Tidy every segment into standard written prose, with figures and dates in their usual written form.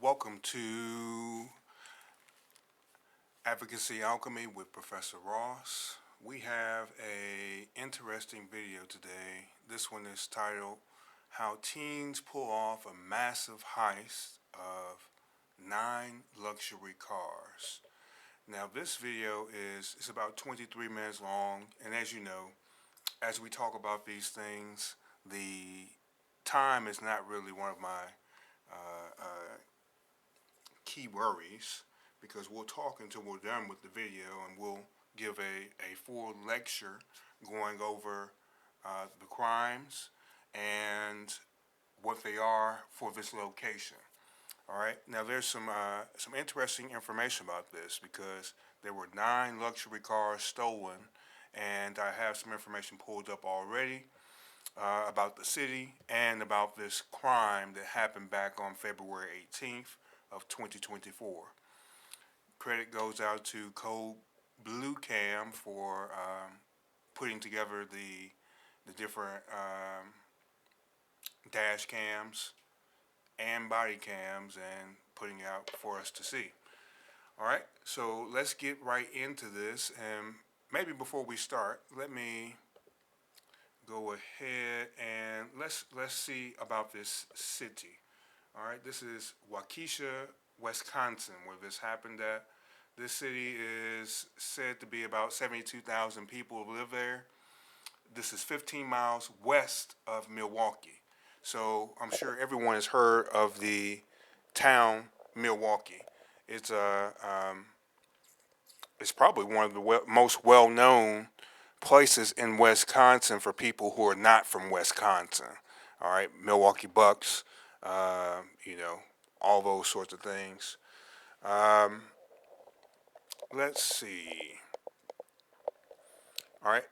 Welcome to Advocacy Alchemy with Professor Ross. We have a interesting video today. This one is titled How Teens Pull Off a Massive Heist of 9 Luxury Cars. Now this video is about 23 minutes long, and as you know, as we talk about these things, the time is not really one of my key worries, because we'll talk until we're done with the video and we'll give a full lecture going over the crimes and what they are for this location. All right. Now there's some interesting information about this, because there were 9 luxury cars stolen, and I have some information pulled up already about the city and about this crime that happened back on February 18th of 2024. Credit goes out to Code Blue Cam for putting together the different dash cams and body cams and putting it out for us to see. All right, so let's get right into this. And maybe before we start, let me go ahead and let's see about this city. All right, this is Waukesha, Wisconsin, where this happened at. This city is said to be about 72,000 people live there. This is 15 miles west of Milwaukee. So I'm sure everyone has heard of the town Milwaukee. It's probably one of the most well-known places in Wisconsin for people who are not from Wisconsin. All right, Milwaukee Bucks, all those sorts of things. Let's see. All right,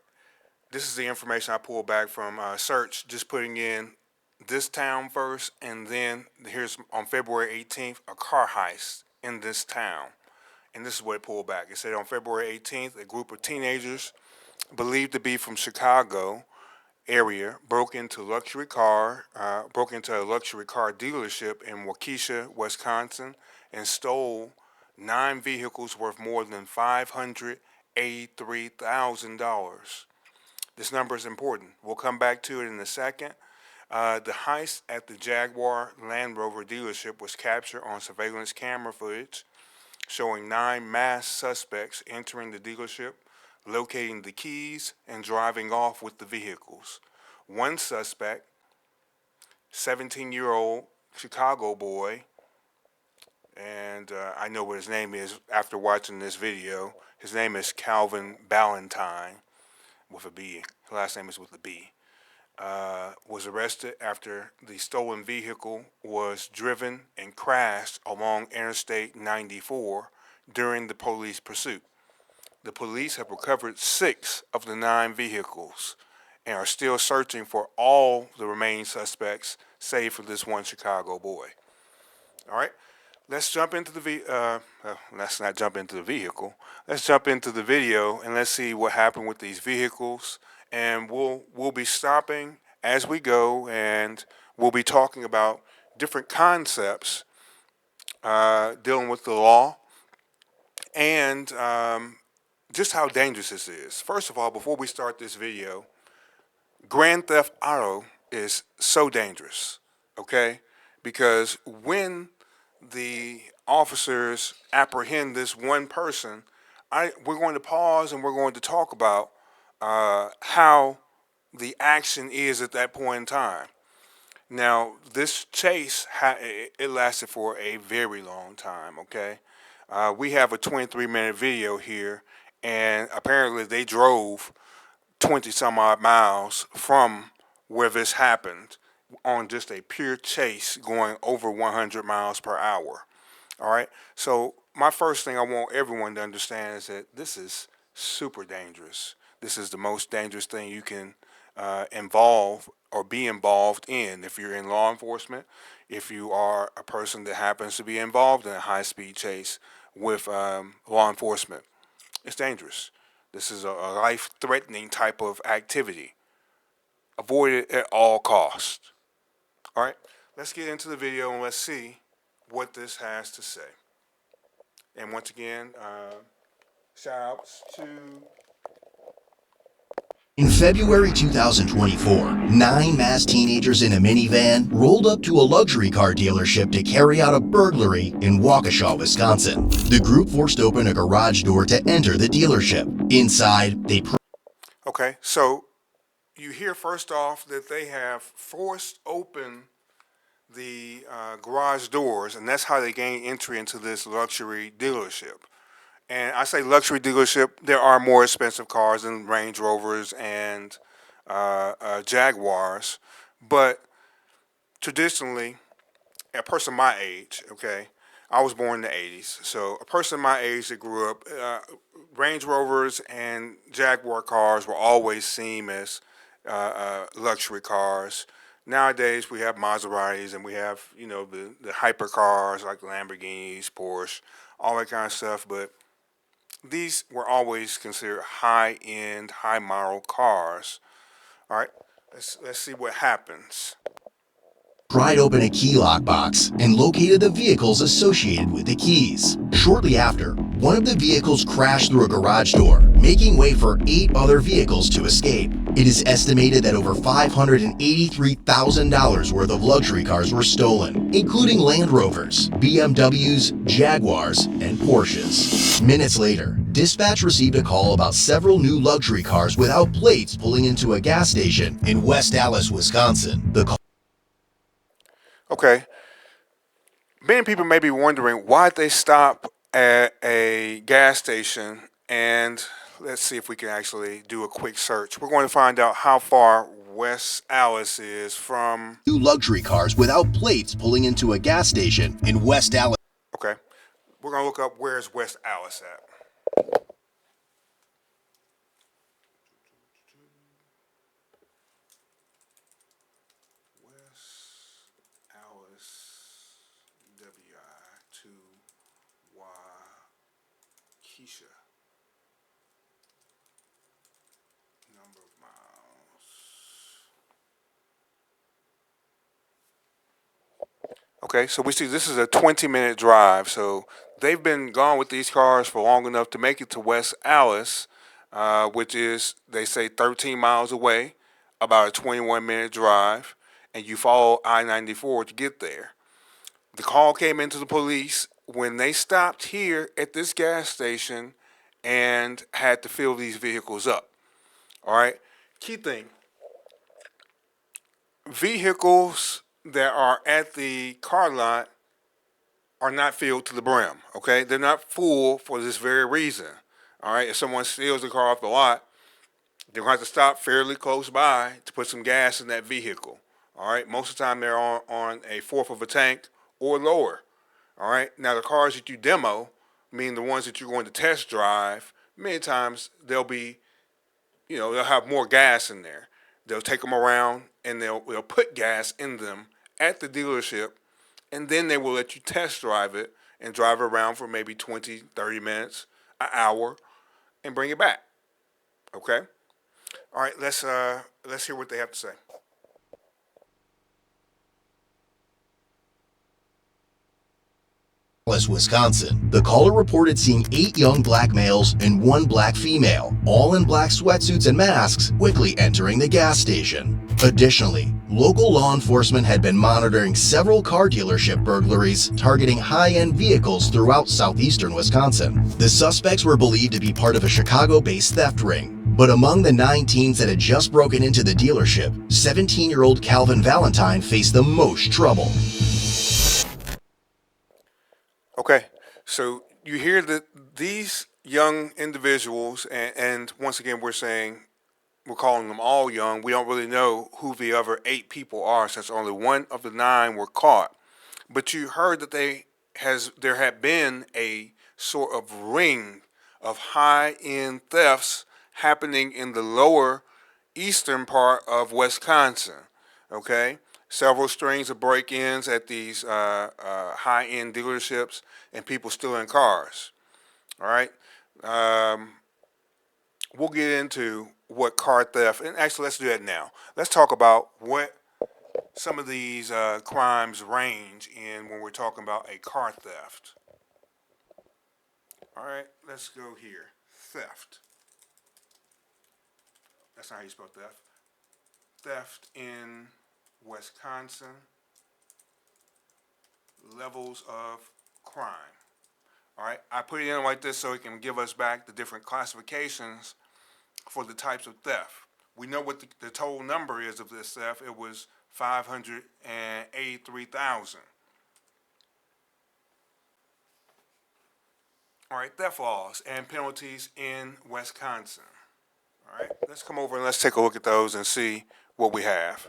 this is the information I pulled back from search, just putting in this town first, and then here's on February 18th, a car heist in this town. And this is what it pulled back. It said on February 18th, a group of teenagers believed to be from Chicago area broke into a luxury car dealership in Waukesha, Wisconsin, and stole 9 vehicles worth more than $583,000. This number is important. We'll come back to it in a second. The heist at the Jaguar Land Rover dealership was captured on surveillance camera footage showing 9 masked suspects entering the dealership, locating the keys, and driving off with the vehicles. One suspect, 17-year-old Chicago boy, and I know what his name is after watching this video. His name is Calvin Valentine, with a B. His last name is with a B. Was arrested after the stolen vehicle was driven and crashed along Interstate 94 during the police pursuit. The police have recovered 6 of the 9 vehicles and are still searching for all the remaining suspects, save for this one Chicago boy. All right, let's jump into let's not jump into the vehicle. Let's jump into the video and let's see what happened with these vehicles. And we'll be stopping as we go, and we'll be talking about different concepts dealing with the law and just how dangerous this is. First of all, before we start this video, Grand Theft Auto is so dangerous, okay? Because when the officers apprehend this one person, we're going to pause and we're going to talk about how the action is at that point in time. Now, this chase, it lasted for a very long time, okay? We have a 23-minute video here, and apparently they drove 20-some-odd miles from where this happened on just a pure chase going over 100 miles per hour. All right? So my first thing I want everyone to understand is that this is super dangerous. This is the most dangerous thing you can involve or be involved in if you're in law enforcement, if you are a person that happens to be involved in a high-speed chase with law enforcement. It's dangerous. This is a life-threatening type of activity. Avoid it at all costs. All right, let's get into the video and let's see what this has to say. And once again, shout outs to. In February 2024, 9 masked teenagers in a minivan rolled up to a luxury car dealership to carry out a burglary in Waukesha, Wisconsin. The group forced open a garage door to enter the dealership. Inside, they... Okay, so you hear first off that they have forced open the garage doors, and that's how they gain entry into this luxury dealership. And I say luxury dealership, there are more expensive cars than Range Rovers and Jaguars, but traditionally, a person my age, okay, I was born in the 80s, so a person my age that grew up, Range Rovers and Jaguar cars were always seen as luxury cars. Nowadays, we have Maseratis and we have, the hyper cars like Lamborghinis, Porsche, all that kind of stuff, but these were always considered high-end, high-model cars. All right, let's see what happens. pried open a key lock box and located the vehicles associated with the keys. Shortly after, one of the vehicles crashed through a garage door, making way for 8 other vehicles to escape. It is estimated that over $583,000 worth of luxury cars were stolen, including Land Rovers, BMWs, Jaguars, and Porsches. Minutes later, dispatch received a call about several new luxury cars without plates pulling into a gas station in West Allis, Wisconsin. The call... Okay, many people may be wondering why they stop at a gas station, and let's see if we can actually do a quick search. We're going to find out how far West Allis is from... Two luxury cars without plates pulling into a gas station in West Allis. Okay, we're going to look up where's West Allis at. Waukesha. Number of miles. Okay, so we see this is a 20-minute drive. So they've been gone with these cars for long enough to make it to West Allis, which is, they say, 13 miles away, about a 21-minute drive, and you follow I-94 to get there. The call came into the police when they stopped here at this gas station and had to fill these vehicles up. All right. Key thing, vehicles that are at the car lot are not filled to the brim. Okay. They're not full for this very reason. All right. If someone steals the car off the lot, they're going to have to stop fairly close by to put some gas in that vehicle. All right. Most of the time they're on a fourth of a tank or lower. All right. Now the cars that you demo, meaning the ones that you're going to test drive, many times they'll be, they'll have more gas in there. They'll take them around and they'll put gas in them at the dealership, and then they will let you test drive it and drive it around for maybe 20, 30 minutes, an hour, and bring it back. Okay. All right. Let's hear what they have to say. Wisconsin. The caller reported seeing 8 young black males and 1 black female, all in black sweatsuits and masks, quickly entering the gas station. Additionally, local law enforcement had been monitoring several car dealership burglaries targeting high-end vehicles throughout southeastern Wisconsin. The suspects were believed to be part of a Chicago-based theft ring. But among the 9 teens that had just broken into the dealership, 17-year-old Calvin Valentine faced the most trouble. Okay, so you hear that these young individuals, and once again, we're calling them all young. We don't really know who the other 8 people are, since only 1 of the 9 were caught. But you heard that there had been a sort of ring of high-end thefts happening in the lower eastern part of Wisconsin. Okay, several strings of break-ins at these high-end dealerships and people stealing cars. All right, we'll get into what car theft, and actually let's do that now. Let's talk about what some of these crimes range in when we're talking about a car theft. All right, let's go here. Theft. That's not how you spell theft. Theft in Wisconsin. Levels of crime. All right, I put it in like this so it can give us back the different classifications for the types of theft. We know what the total number is of this theft. It was 583,000. All right, theft laws and penalties in Wisconsin. All right, let's come over and let's take a look at those and see what we have.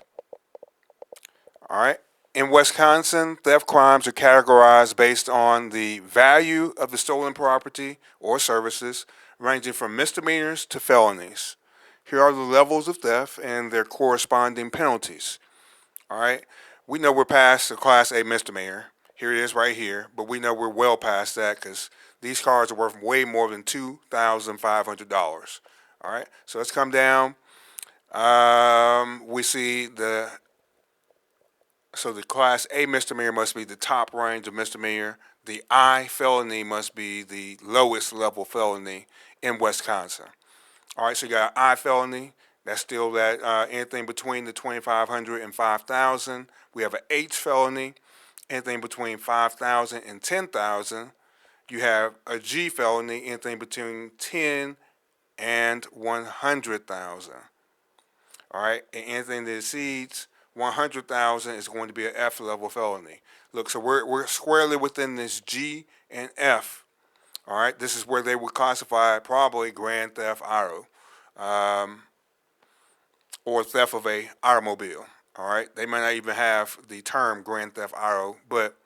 All right, in Wisconsin, theft crimes are categorized based on the value of the stolen property or services, ranging from misdemeanors to felonies. Here are the levels of theft and their corresponding penalties. All right, we know we're past the Class A misdemeanor. Here it is right here, but we know we're well past that because these cars are worth way more than $2,500. All right, so let's come down. We see the Class A misdemeanor must be the top range of misdemeanor. The I felony must be the lowest level felony in Wisconsin. All right, so you got an I felony. That's still that anything between the 2,500 and 5,000. We have an H felony, anything between 5,000 and 10,000. You have a G felony, anything between 10 and 100,000. All right, and anything that exceeds 100,000 is going to be an F level felony. Look, so we're squarely within this G and F. All right, this is where they would classify probably grand theft auto, or theft of a automobile. All right, they might not even have the term grand theft auto, but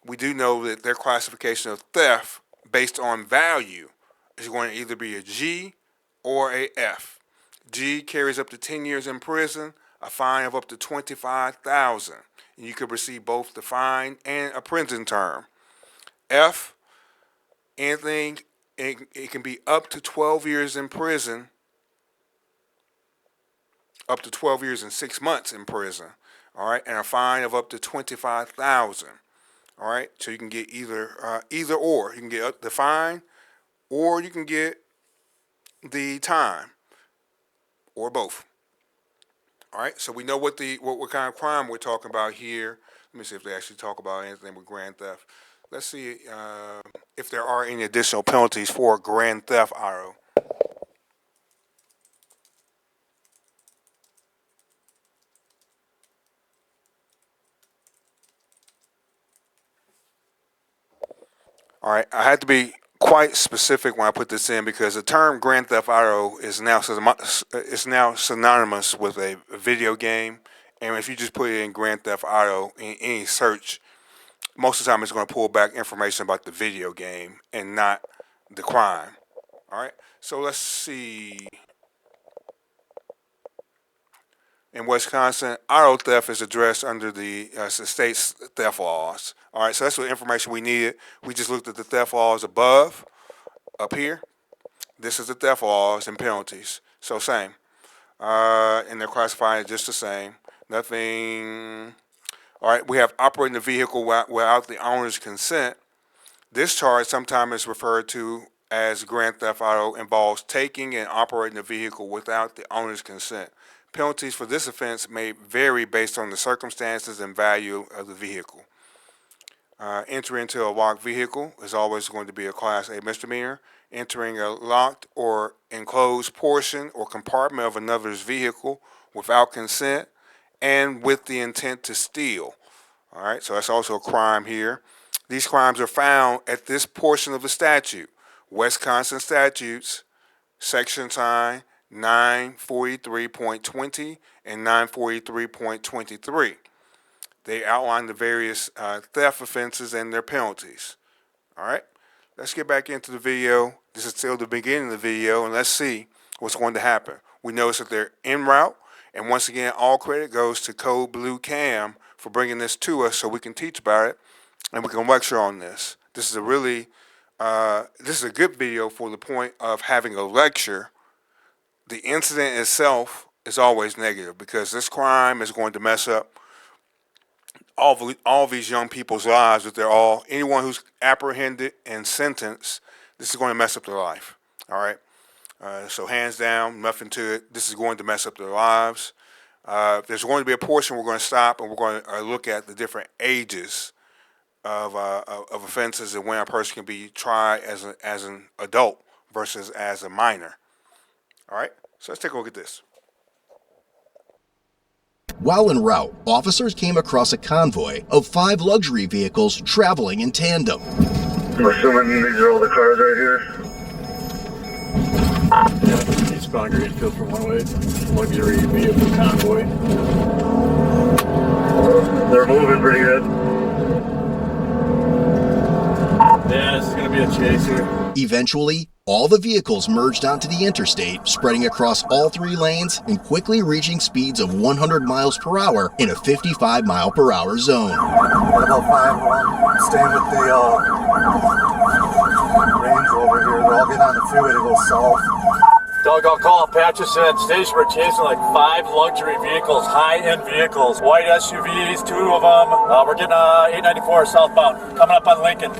we do know that their classification of theft based on value is going to either be a G or a F. G carries up to 10 years in prison, a fine of up to 25,000, and you could receive both the fine and a prison term. F, anything, it can be up to 12 years in prison, up to 12 years and 6 months in prison, all right, and a fine of up to 25,000. All right, so you can get either or. You can get the fine, or you can get the time, or both. All right, so we know what kind of crime we're talking about here. Let me see if they actually talk about anything with grand theft. Let's see if there are any additional penalties for grand theft auto. All right, I had to be quite specific when I put this in because the term grand theft auto is now synonymous with a video game, and if you just put it in grand theft auto in any search, most of the time it's going to pull back information about the video game and not the crime. All right, so let's see. In Wisconsin, auto theft is addressed under the state's theft laws. All right, so that's what information we needed. We just looked at the theft laws above, up here. This is the theft laws and penalties. So same. And they're classified just the same. Nothing. All right, we have operating the vehicle without the owner's consent. This charge sometimes is referred to as grand theft auto, involves taking and operating the vehicle without the owner's consent. Penalties for this offense may vary based on the circumstances and value of the vehicle. Entry into a locked vehicle is always going to be a Class A misdemeanor. Entering a locked or enclosed portion or compartment of another's vehicle without consent and with the intent to steal. All right, so that's also a crime here. These crimes are found at this portion of the statute. Wisconsin statutes, section sign 943.20 and 943.23. They outline the various theft offenses and their penalties. All right, let's get back into the video. This is still the beginning of the video, and let's see what's going to happen. We notice that they're en route, and once again, all credit goes to Code Blue Cam for bringing this to us so we can teach about it and we can lecture on this. This is a really, this is a good video for the point of having a lecture. The incident itself is always negative because this crime is going to mess up all of these young people's lives. If they're all anyone who's apprehended and sentenced, this is going to mess up their life. All right. So hands down, nothing to it. This is going to mess up their lives. There's going to be a portion we're going to stop and we're going to look at the different ages of offenses and when a person can be tried as an adult versus as a minor. All right. So let's take a look at this. While en route, officers came across a convoy of 5 luxury vehicles traveling in tandem. I'm assuming these are all the cars right here. Yeah, eastbound Greenfield from 108, luxury vehicle convoy. They're moving pretty good. Yeah, this is going to be a chaser. Eventually, all the vehicles merged onto the interstate, spreading across all 3 lanes and quickly reaching speeds of 100 miles per hour in a 55 mile per hour zone. What about 5-1? Staying with the Range Rover here. They're all getting on the freeway to go south. Doug, I'll call Patcherson Station. We're chasing like 5 luxury vehicles, high-end vehicles, white SUVs, 2 of them. We're getting 894 southbound, coming up on Lincoln.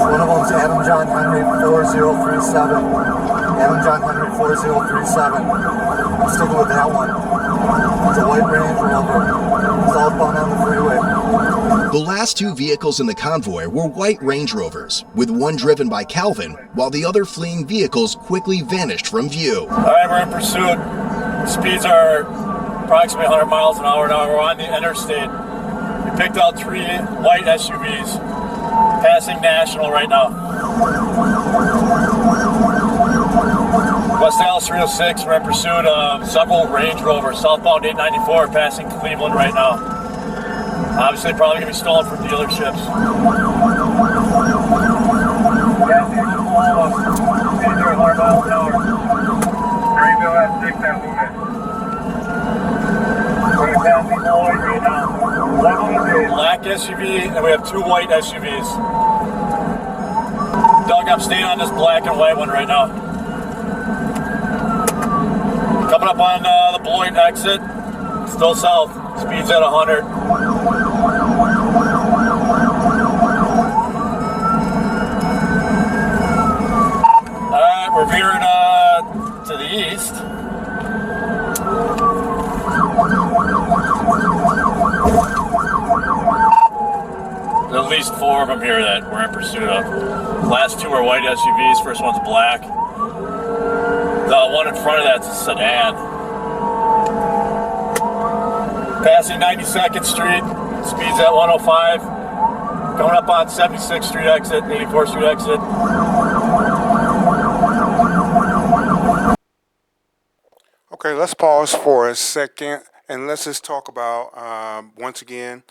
One of them's Adam John Henry 4037. Adam John Henry 4037. I'm sticking with that one. It's a white Range Rover. Southbound on the freeway. The last 2 vehicles in the convoy were white Range Rovers, with one driven by Calvin, while the other fleeing vehicles quickly vanished from view. All right, we're in pursuit. Speeds are approximately 100 miles an hour now. We're on the interstate. We picked out 3 white SUVs, passing National right now. West Dallas 306, we're in pursuit of several Range Rovers, southbound 894, passing Cleveland right now. Obviously, probably going to be stolen from dealerships. Black SUV, and we have 2 white SUVs. Doug, I'm staying on this black and white one right now. Coming up on the Beloit exit, still south, speeds at 100. We're veering to the east. There's at least 4 of them here that we're in pursuit of. Last 2 are white SUVs, first one's black. The one in front of that's a sedan. Passing 92nd Street, speeds at 105. Coming up on 76th Street exit, 84th Street exit. Okay, let's pause for a second and let's just talk about, once again,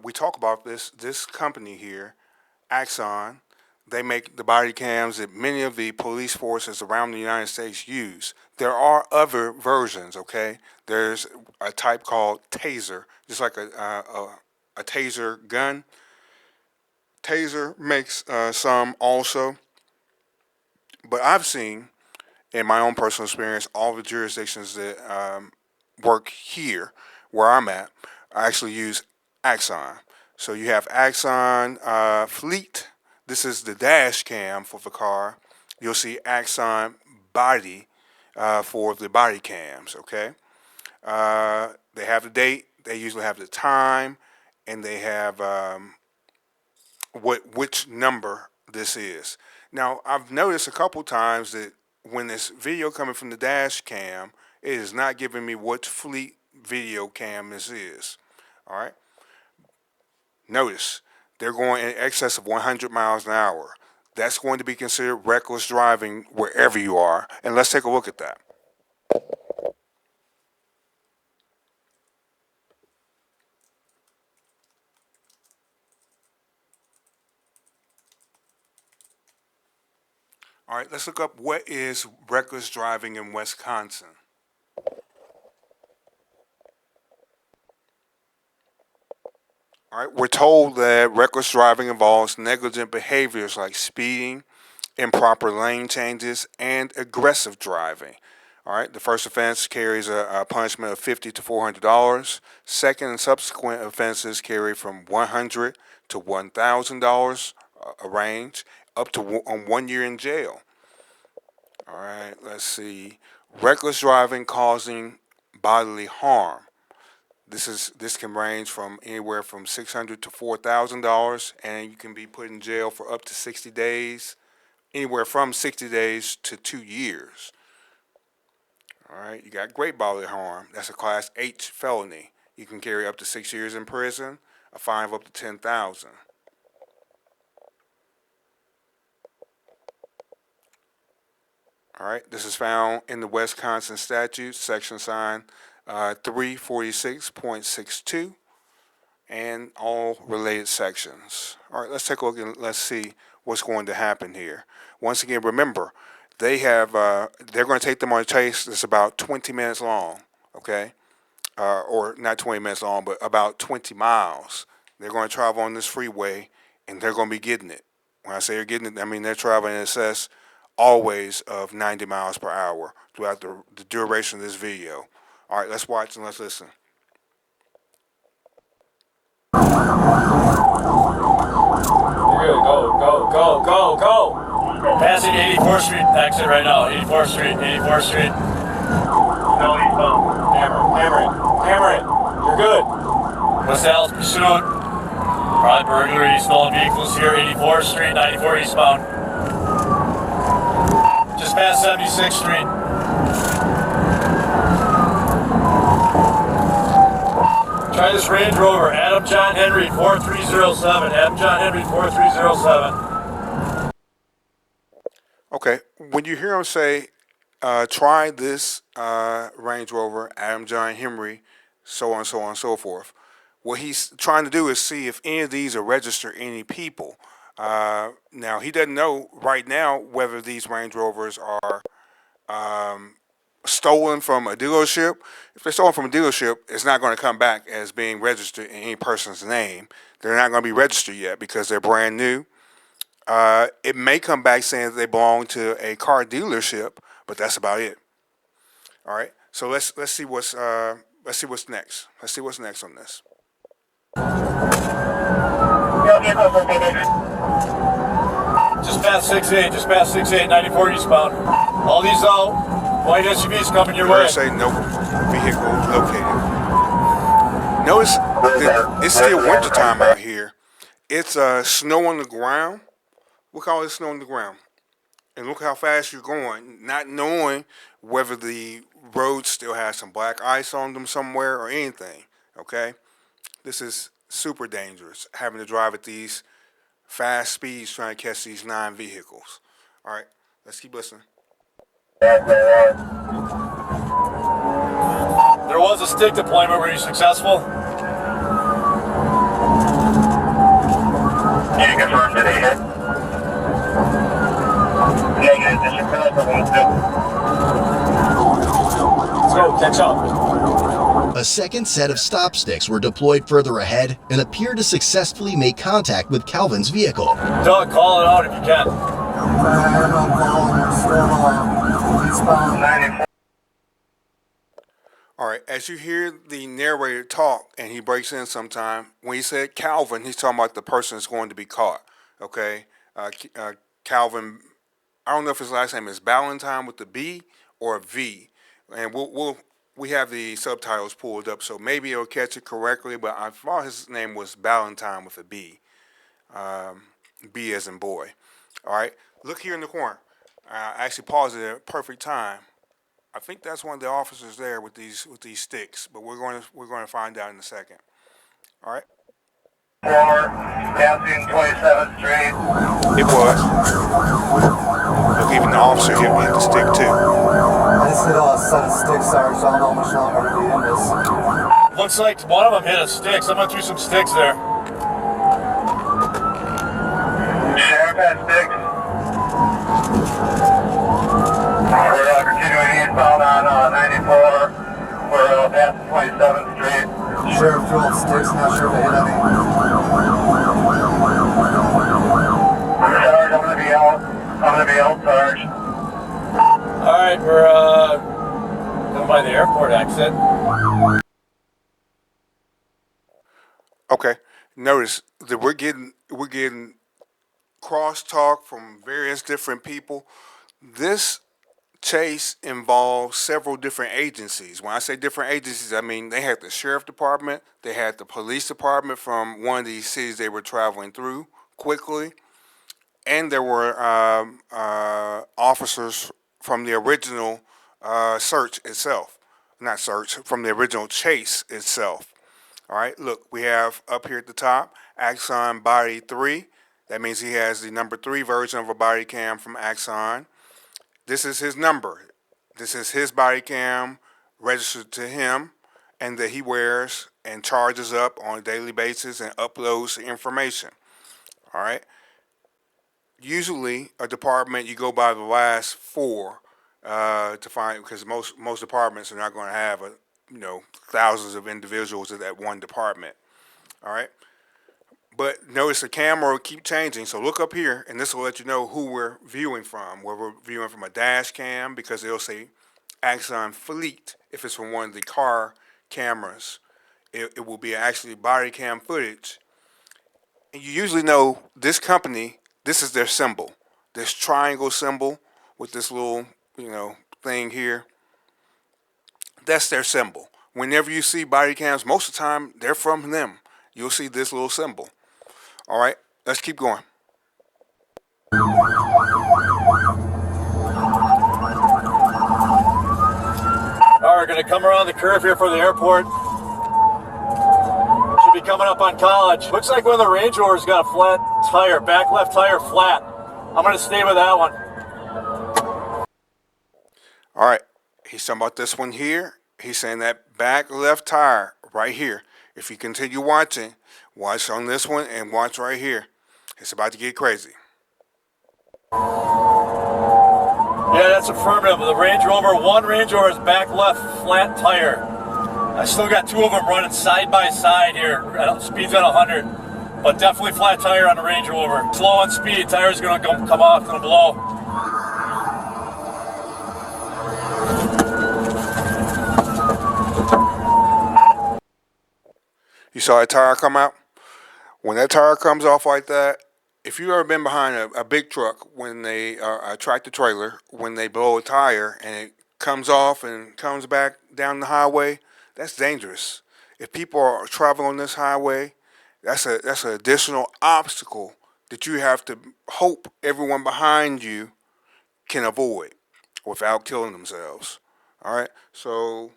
we talk about this company here, Axon. They make the body cams that many of the police forces around the United States use. There are other versions, okay? There's a type called Taser, just like a Taser gun. Taser makes some also, but I've seen, in my own personal experience, all the jurisdictions that work here, where I'm at, I actually use Axon. So you have Axon Fleet. This is the dash cam for the car. You'll see Axon Body for the body cams, okay? They have the date, they usually have the time, and they have which number this is. Now, I've noticed a couple times that when this video coming from the dash cam, it is not giving me what fleet video cam this is. All right. Notice they're going in excess of 100 miles an hour. That's going to be considered reckless driving wherever you are. And let's take a look at that. All right, let's look up what is reckless driving in Wisconsin. All right, we're told that reckless driving involves negligent behaviors like speeding, improper lane changes, and aggressive driving. All right, the first offense carries a punishment of $50 to $400. Second and subsequent offenses carry from $100 to $1,000 a range, up to 1 year in jail. All right, let's see. Reckless driving causing bodily harm. This can range from anywhere from $600 to $4,000, and you can be put in jail for up to 60 days, anywhere from 60 days to 2 years. All right, you got great bodily harm. That's a Class H felony. You can carry up to 6 years in prison, a fine of up to $10,000. All right, this is found in the Wisconsin statute, section sign 346.62, and all related sections. All right, let's take a look and let's see what's going to happen here. Once again, remember, they're going to take them on a chase that's about 20 minutes long, okay? Or not 20 minutes long, but about 20 miles. They're going to travel on this freeway, and they're going to be getting it. When I say they're getting it, I mean they're traveling in excess always of 90 miles per hour throughout the duration of this video. All right, let's watch and let's listen. You're good. Go. Passing 84th Street exit right now. 84th Street. No, hammer it. You're good. West Dallas pursuit. Probably burglary, stolen vehicles here. 84th Street, 94 eastbound. Just past 76th Street. Try this Range Rover, Adam John Henry 4307. Adam John Henry 4307. Okay, when you hear him say, try this Range Rover, Adam John Henry, so on, so forth, what he's trying to do is see if any of these are registered any people. Now, he doesn't know right now whether these Range Rovers are stolen from a dealership. If they're stolen from a dealership, it's not going to come back as being registered in any person's name. They're not going to be registered yet because they're brand new. It may come back saying that they belong to a car dealership, but that's about it. All right. So let's see what's next. Let's see what's next on this. Just past 6-8, 94 eastbound. All these white SUVs coming your way. Say no vehicle located. Notice that it's still wintertime out here. It's snow on the ground. Look how it's snow on the ground. And look how fast you're going, not knowing whether the road still has some black ice on them somewhere or anything, okay? This is super dangerous, having to drive at these fast speeds trying to catch these 9 vehicles. All right, let's keep listening. There was a stick deployment. Were you successful? Can you confirm today hit? Negative, this is Let's go, catch up. A second set of stop sticks were deployed further ahead and appeared to successfully make contact with Calvin's vehicle. Doug, call it out if you can. All right, as you hear the narrator talk, and he breaks in sometime, when he said Calvin, he's talking about the person that's going to be caught, okay? Calvin, I don't know if his last name is Valentine with the B or a V, and we have the subtitles pulled up, so maybe it'll catch it correctly, but I thought his name was Valentine with a B, B as in boy. All right, look here in the corner. I actually paused it at perfect time. I think that's one of the officers there with these sticks, but we're going to find out in a second. All right. 4, passing 27th Street. It was. Look, even the officer hit me with the stick too. I just hit a set of sticks, Sarge, so I don't know how much longer to be in this. Looks like one of them hit a stick. Someone threw some sticks there. Sheriff has sticks. We're continuing eastbound on 94. We're passing 27th Street. Sheriff threw out sticks, not sure if they hit any. Sarge, I'm going to be out. I'm going to be out, Sarge. All right, we're going by the airport exit. Okay. Notice that we're getting crosstalk from various different people. This chase involves several different agencies. When I say different agencies, I mean they had the sheriff department, they had the police department from one of these cities they were traveling through quickly, and there were officers from the original search itself. Not search, from the original chase itself. All right, look, we have up here at the top, Axon Body 3. That means he has the number 3 version of a body cam from Axon. This is his number. This is his body cam registered to him and that he wears and charges up on a daily basis and uploads the information. All right. Usually, a department you go by the last 4 to find, because most departments are not going to have thousands of individuals at that one department. All right. But notice the camera will keep changing. So look up here, and this will let you know who we're viewing from. Whether we're viewing from a dash cam, because it'll say Axon Fleet if it's from one of the car cameras. It will be actually body cam footage. And you usually know this company, this is their symbol. This triangle symbol with this little, thing here. That's their symbol. Whenever you see body cams, most of the time they're from them. You'll see this little symbol. All right, let's keep going. All right, we're going to come around the curve here for the airport. Should be coming up on College. Looks like one of the Range Rovers got a flat tire, back left tire flat. I'm going to stay with that one. All right, he's talking about this one here. He's saying that back left tire right here. If you continue watching, watch on this one and watch right here. It's about to get crazy. Yeah, that's affirmative. The Range Rover, one Range Rover is back left flat tire. I still got 2 of them running side by side here. Speed's at 100, but definitely flat tire on the Range Rover. Slow on speed, tire's gonna come off, gonna blow. You saw that tire come out? When that tire comes off like that, if you've ever been behind a big truck when they a tractor trailer, when they blow a tire and it comes off and comes back down the highway, that's dangerous. If people are traveling on this highway, that's an additional obstacle that you have to hope everyone behind you can avoid without killing themselves. All right, so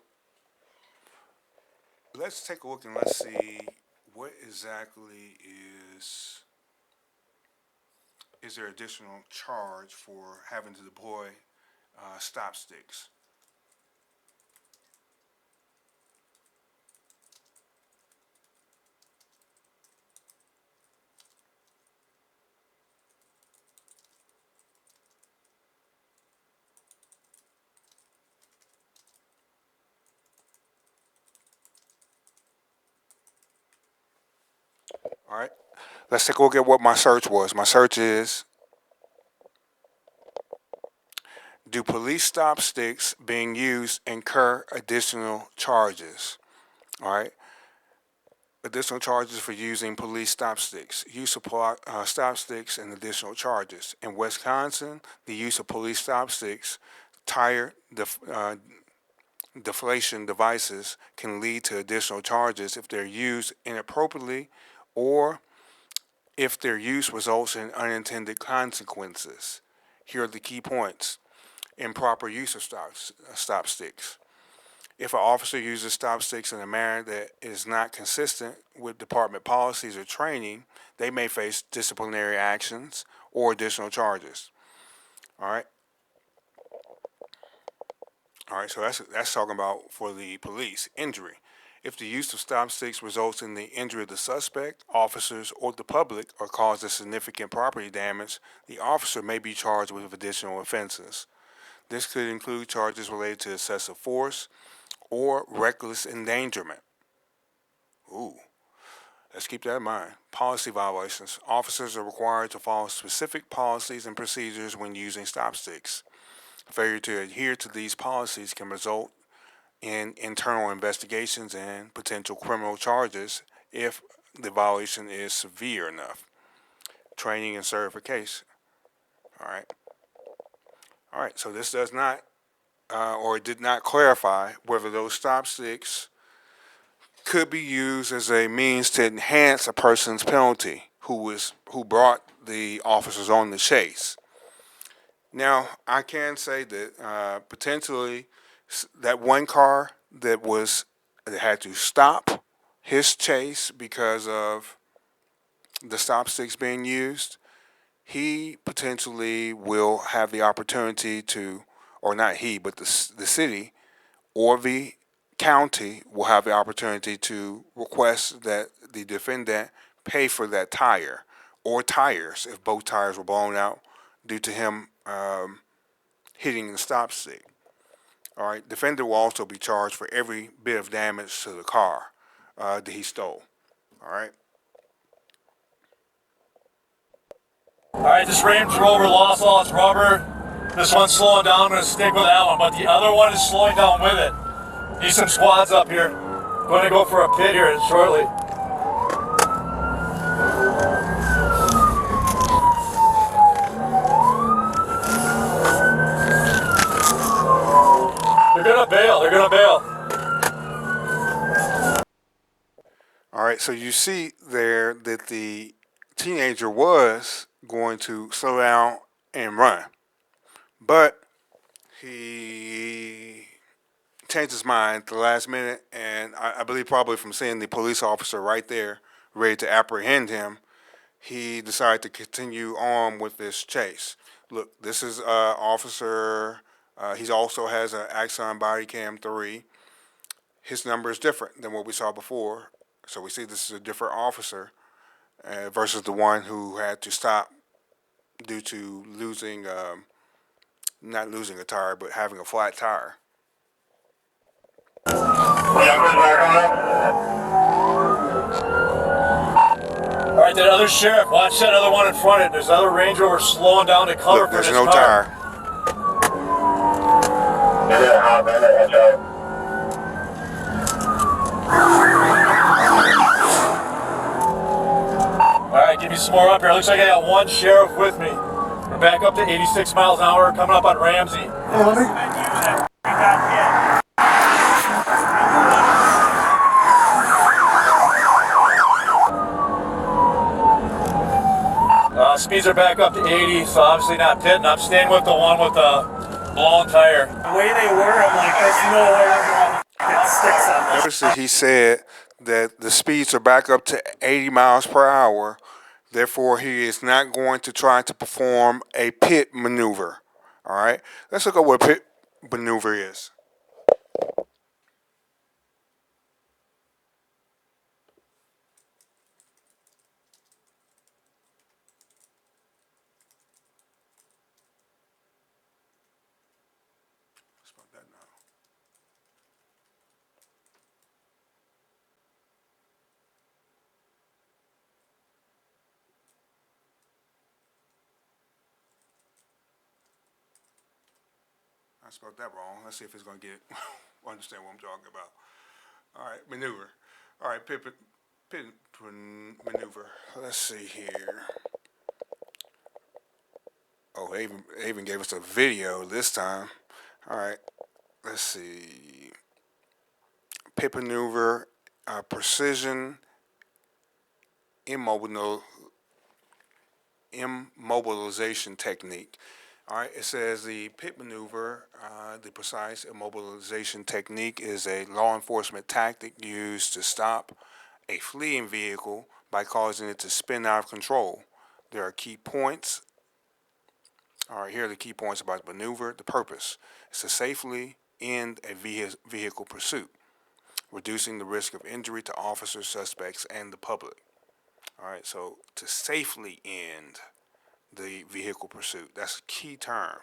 let's take a look and let's see what exactly is there additional charge for having to deploy stop sticks. All right, let's take a look at what my search was. My search is, do police stop sticks being used incur additional charges? All right, additional charges for using police stop sticks. Use of stop sticks and additional charges. In Wisconsin, the use of police stop sticks, tire deflation devices can lead to additional charges if they're used inappropriately or if their use results in unintended consequences. Here are the key points. Improper use of stop sticks. If an officer uses stop sticks in a manner that is not consistent with department policies or training, they may face disciplinary actions or additional charges. All right. All right, so that's talking about for the police injury. If the use of stop sticks results in the injury of the suspect, officers, or the public, or causes significant property damage, the officer may be charged with additional offenses. This could include charges related to excessive force or reckless endangerment. Ooh. Let's keep that in mind. Policy violations. Officers are required to follow specific policies and procedures when using stop sticks. Failure to adhere to these policies can result in internal investigations and potential criminal charges if the violation is severe enough. Training and certification. All right. All right. So this does not, or did not clarify whether those stop sticks could be used as a means to enhance a person's penalty who brought the officers on the chase. Now, I can say that potentially that one car that had to stop his chase because of the stop sticks being used, he potentially will have the opportunity to, or not he, but the city or the county will have the opportunity to request that the defendant pay for that tire or tires if both tires were blown out due to him hitting the stop stick. All right, defendant will also be charged for every bit of damage to the car that he stole. All right. All right, this Range Rover lost all its rubber. This one's slowing down. I'm going to stick with that one, but the other one is slowing down with it. Need some squads up here. Going to go for a pit here shortly. They're going to bail. They're going to bail. All right, so you see there that the teenager was going to slow down and run, but he changed his mind at the last minute, and I believe probably from seeing the police officer right there ready to apprehend him, he decided to continue on with this chase. Look, this is officer, he also has an Axon Body Cam 3. His number is different than what we saw before, so we see this is a different officer versus the one who had to stop due to losing, not losing a tire, but having a flat tire. Alright, that other sheriff, watch that other one in front of it. There's another Range Rover slowing down to cover Look, for there's this no car. tire. Watch out. Alright, give me some more up here. Looks like I got one sheriff with me. We're back up to 86 miles an hour, coming up on Ramsey. Hey, let me... Speeds are back up to 80, so obviously not pitting. I'm staying with the one with the blown tire. The way they were, I'm like, there's no way I'm going to get sticks on this. Notice that he said that the speeds are back up to 80 miles per hour. Therefore, he is not going to try to perform a pit maneuver. All right, let's look at what a pit maneuver is. Spell that now. I spelled that wrong. Let's see if it's going to get understand what I'm talking about. All right, maneuver. All right, pit maneuver. Let's see here. Oh, they even gave us a video this time. All right, let's see. Pit maneuver, precision, immobilization technique. All right, it says the pit maneuver, the precise immobilization technique is a law enforcement tactic used to stop a fleeing vehicle by causing it to spin out of control. There are key points. All right, here are the key points about the maneuver. The purpose is to safely end a vehicle pursuit, reducing the risk of injury to officers, suspects, and the public. All right, so to safely end the vehicle pursuit. That's a key term.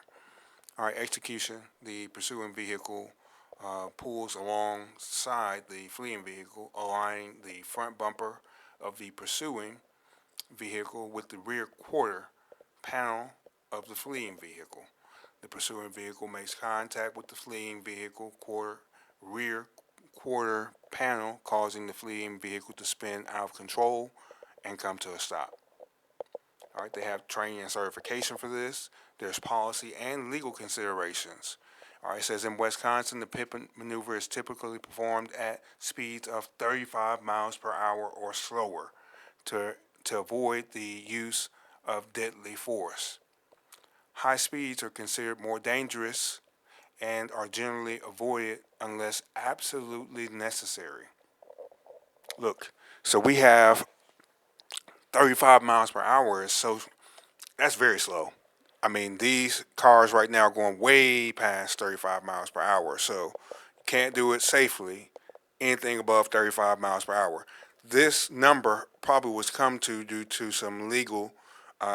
All right, execution. The pursuing vehicle pulls alongside the fleeing vehicle, aligning the front bumper of the pursuing vehicle with the rear quarter panel of the fleeing vehicle. The pursuing vehicle makes contact with the fleeing vehicle rear quarter panel, causing the fleeing vehicle to spin out of control and come to a stop. All right, they have training and certification for this. There's policy and legal considerations. All right, it says in Wisconsin, the pit maneuver is typically performed at speeds of 35 miles per hour or slower to avoid the use of deadly force. High speeds are considered more dangerous and are generally avoided unless absolutely necessary. Look, so we have 35 miles per hour, so that's very slow. I mean, these cars right now are going way past 35 miles per hour, so can't do it safely, anything above 35 miles per hour. This number probably was come to due to some legal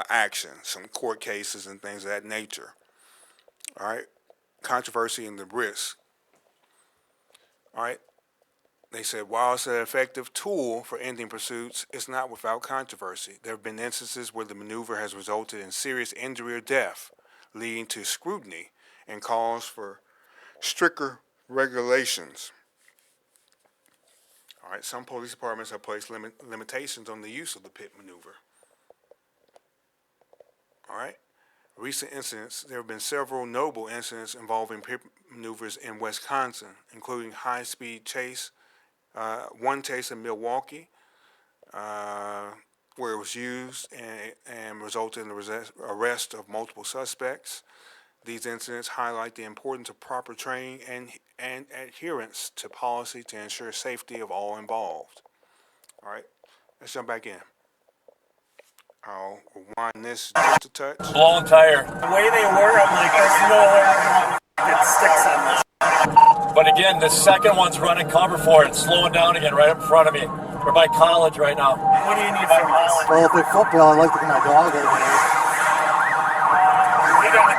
action, some court cases and things of that nature. All right, controversy and the risk. All right, they said while it's an effective tool for ending pursuits, it's not without controversy. There have been instances where the maneuver has resulted in serious injury or death, leading to scrutiny and calls for stricter regulations. All right, some police departments have placed limitations on the use of the pit maneuver. All right, recent incidents, there have been several notable incidents involving pit maneuvers in Wisconsin, including high-speed chase, one chase in Milwaukee, where it was used and resulted in the arrest of multiple suspects. These incidents highlight the importance of proper training and adherence to policy to ensure safety of all involved. All right, let's jump back in. I'll rewind this just a touch. Blown tire. The way they were, I'm like, there's no way I'm gonna get sticks on this. But again, the second one's running cover for it, slowing down again right up in front of me. We're by college right now. What do you need from us? Well, if they football, I'd like to get my dog over there. We got it.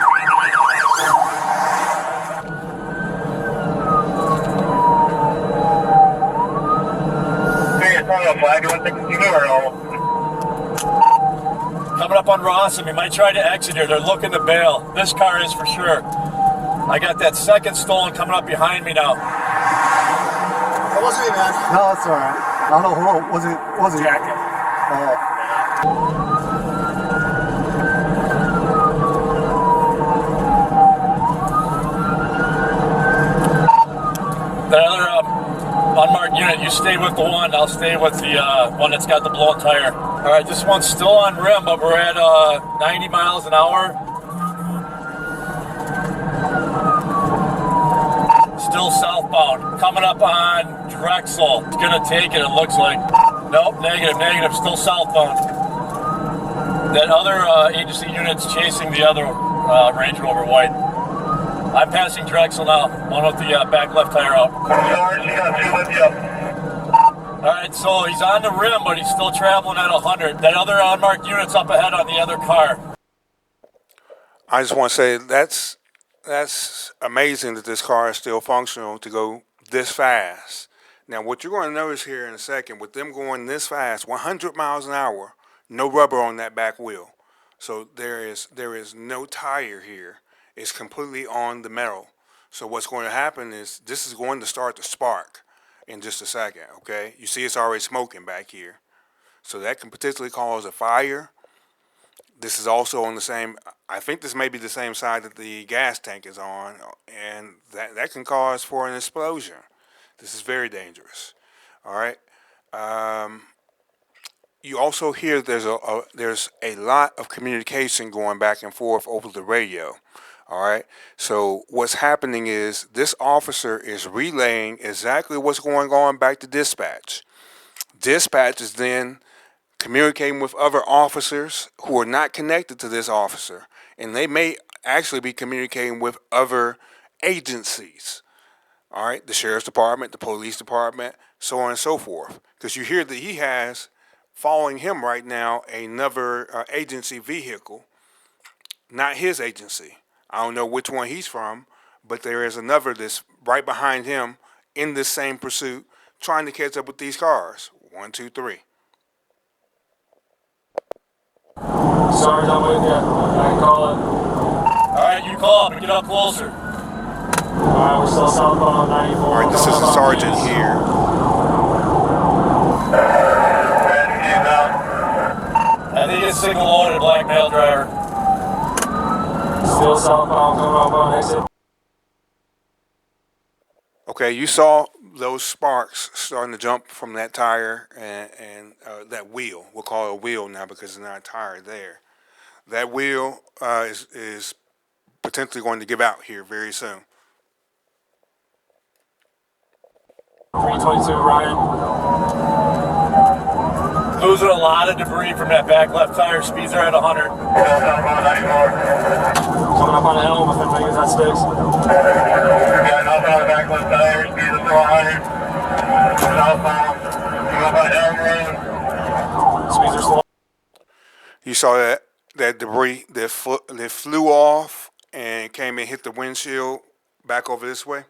Hey, it's on the flag. You want to take a seat or no? Coming up on Rossum, we might try to exit here. They're looking to bail. This car is for sure. I got that second stolen coming up behind me now. That wasn't me, man. No, that's all right. I don't know who was it? Jacket. That other unmarked unit, you stay with the one. I'll stay with the one that's got the blown tire. All right, this one's still on rim, but we're at 90 miles an hour. Still southbound. Coming up on Drexel. It's gonna take it looks like. Nope, negative, still southbound. That other agency unit's chasing the other Range Rover white. I'm passing Drexel now, one with the back left tire out. George, you got two with you. All right, so he's on the rim, but he's still traveling at 100. That other unmarked unit's up ahead on the other car. I just want to say that's amazing that this car is still functional to go this fast. Now, what you're going to notice here in a second, with them going this fast, 100 miles an hour, no rubber on that back wheel. So there is no tire here. It's completely on the metal. So what's going to happen is this is going to start to spark in just a second, okay? You see it's already smoking back here. So that can potentially cause a fire. This is also on the same, I think this may be the same side that the gas tank is on, and that can cause for an explosion. This is very dangerous, all right? You also hear there's a lot of communication going back and forth over the radio, all right? So what's happening is this officer is relaying exactly what's going on back to dispatch. Dispatch is then communicating with other officers who are not connected to this officer, and they may actually be communicating with other agencies, all right, the sheriff's department, the police department, so on and so forth, because you hear that he has following him right now another agency vehicle, not his agency. I don't know which one he's from, but there is another that's right behind him in this same pursuit, trying to catch up with these cars. 1, 2, 3. Sarge, I'm with you. I can call it. All right, you call up and get up closer. Alright, we're still southbound 94. All right, this is the sergeant here. I think it's single loaded, black male driver. Still southbound, coming up on exit. Okay, you saw those sparks starting to jump from that tire and that wheel. We'll call it a wheel now because it's not a tire there. That wheel is potentially going to give out here very soon. 322, Ryan. Losing a lot of debris from that back left tire. Speeds are at 100. Coming up on the elm if it makes that sticks. Yeah, northbound back left tire, speed is 100. Southbound, you up on Elm Road. Speeds are slow. You saw that debris that flew off and came and hit the windshield back over this way.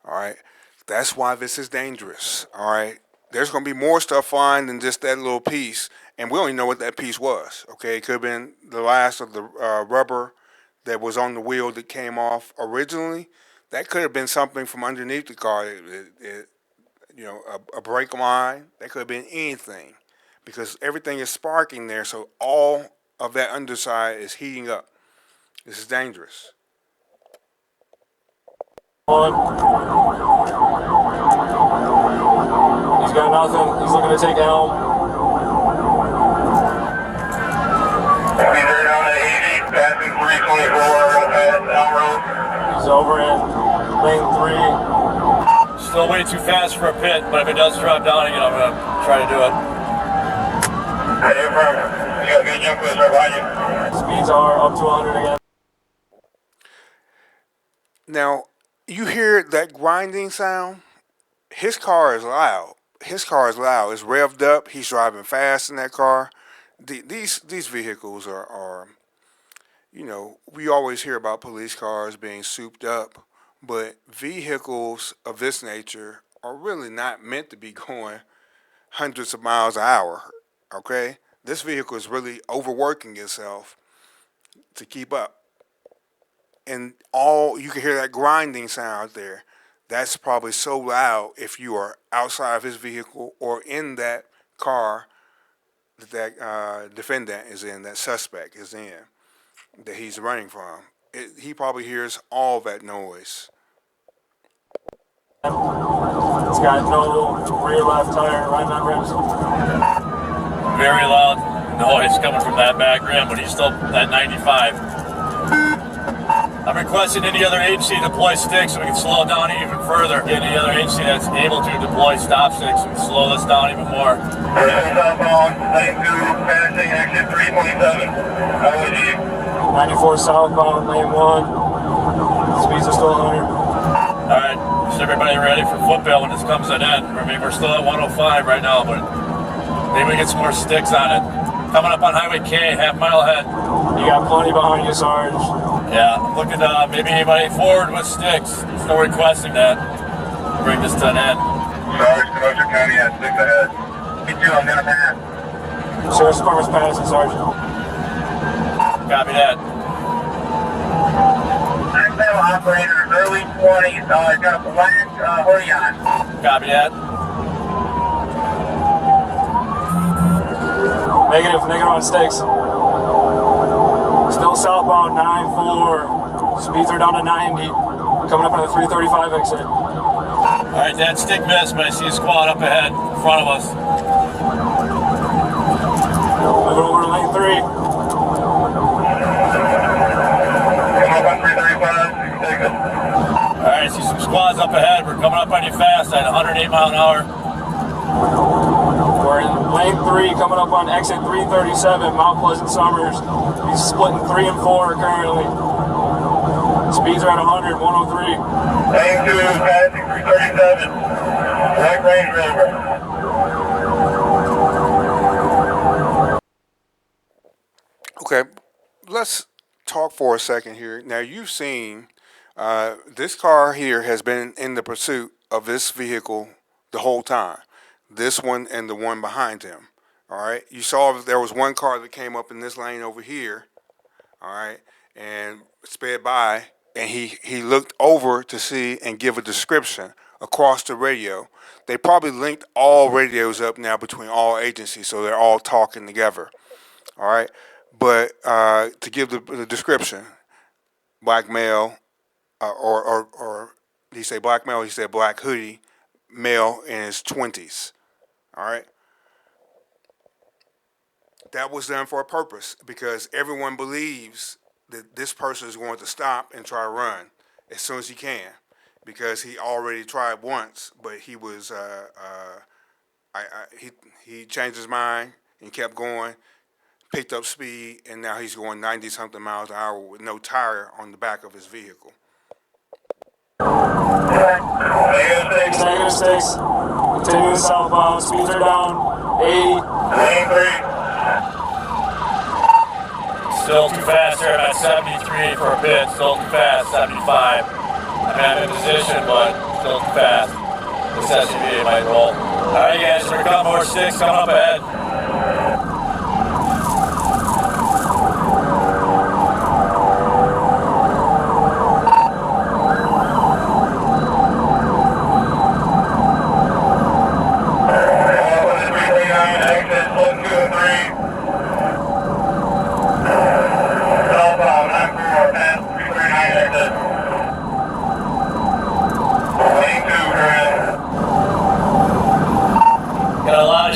All right, that's why this is dangerous. All right, there's going to be more stuff flying than just that little piece, and we don't even know what that piece was. Okay, it could have been the last of the rubber that was on the wheel that came off originally. That could have been something from underneath the car. A brake line. That could have been anything, because everything is sparking there. So all of that underside is heating up. This is dangerous. He's got nothing. He's looking to take elm. Speed are down to 80, passing 324 past Elm Road. He's over in lane 3. Still way too fast for a pit, but if it does drop down again, I'm going to try to do it. Hey, affirmative. You got good jump right behind you. Speeds are up to 100 again. Now, you hear that grinding sound? His car is loud. It's revved up. He's driving fast in that car. These vehicles are, we always hear about police cars being souped up, but vehicles of this nature are really not meant to be going hundreds of miles an hour, okay? This vehicle is really overworking itself to keep up. And you can hear that grinding sound out there. That's probably so loud if you are outside of his vehicle or in that car that defendant is in, that suspect is in, that he's running from. He probably hears all that noise. It's got no rear left tire, right on rims. Very loud noise coming from that back rim, but he's still at 95. I'm requesting any other agency to deploy sticks so we can slow it down even further. Get any other agency that's able to deploy stop sticks so we can slow this down even more. Southbound, lane 2, passing exit 327. How would you? 94 southbound, lane 1. Speeds are still 100. All right, is everybody ready for football when this comes to an end? I mean, we're still at 105 right now, but maybe we get some more sticks on it. Coming up on Highway K, half-mile ahead. You got plenty behind you, Sarge. Yeah, looking maybe anybody forward with sticks. Still requesting that. Bring this to an end. Sarge, Kenosha County has 6 ahead. Get you on that pass. Sheriff's Department's passing, Sergeant. Copy that. Axle operator, early 20s. He's got a black hoodie on. Copy that. Negative on stakes. Still southbound 9-4. Speeds are down to 90. Coming up on the 335 exit. All right, that stick missed, but I see a squad up ahead in front of us. Moving over to lane 3. Come up on 335. Take it. All right, I see some squads up ahead. We're coming up on you fast at 108 mile an hour. We're in lane 3, coming up on exit 337, Mount Pleasant Summers. He's splitting 3 and 4 currently. Speeds are at 100, 103. Lane 2, passing 337. Black Range Rover. Okay, let's talk for a second here. Now, you've seen this car here has been in the pursuit of this vehicle the whole time. This one and the one behind him. All right, you saw that there was one car that came up in this lane over here. All right, and sped by, and he looked over to see and give a description across the radio. They probably linked all radios up now between all agencies, so they're all talking together. All right, but to give the description, black male, or he said black male, he said black hoodie, male in his 20s. All right. That was done for a purpose because everyone believes that this person is going to stop and try to run as soon as he can because he already tried once, but he was he changed his mind and kept going, picked up speed, and now he's going 90 something miles an hour with no tire on the back of his vehicle. -6. Continuing southbound. Speeds are down. 80. Still too fast here. I'm at 73 for a bit. Still too fast. 75. I'm in position, but still too fast. This SUV might roll. All right, guys. We're coming. More sticks coming up ahead.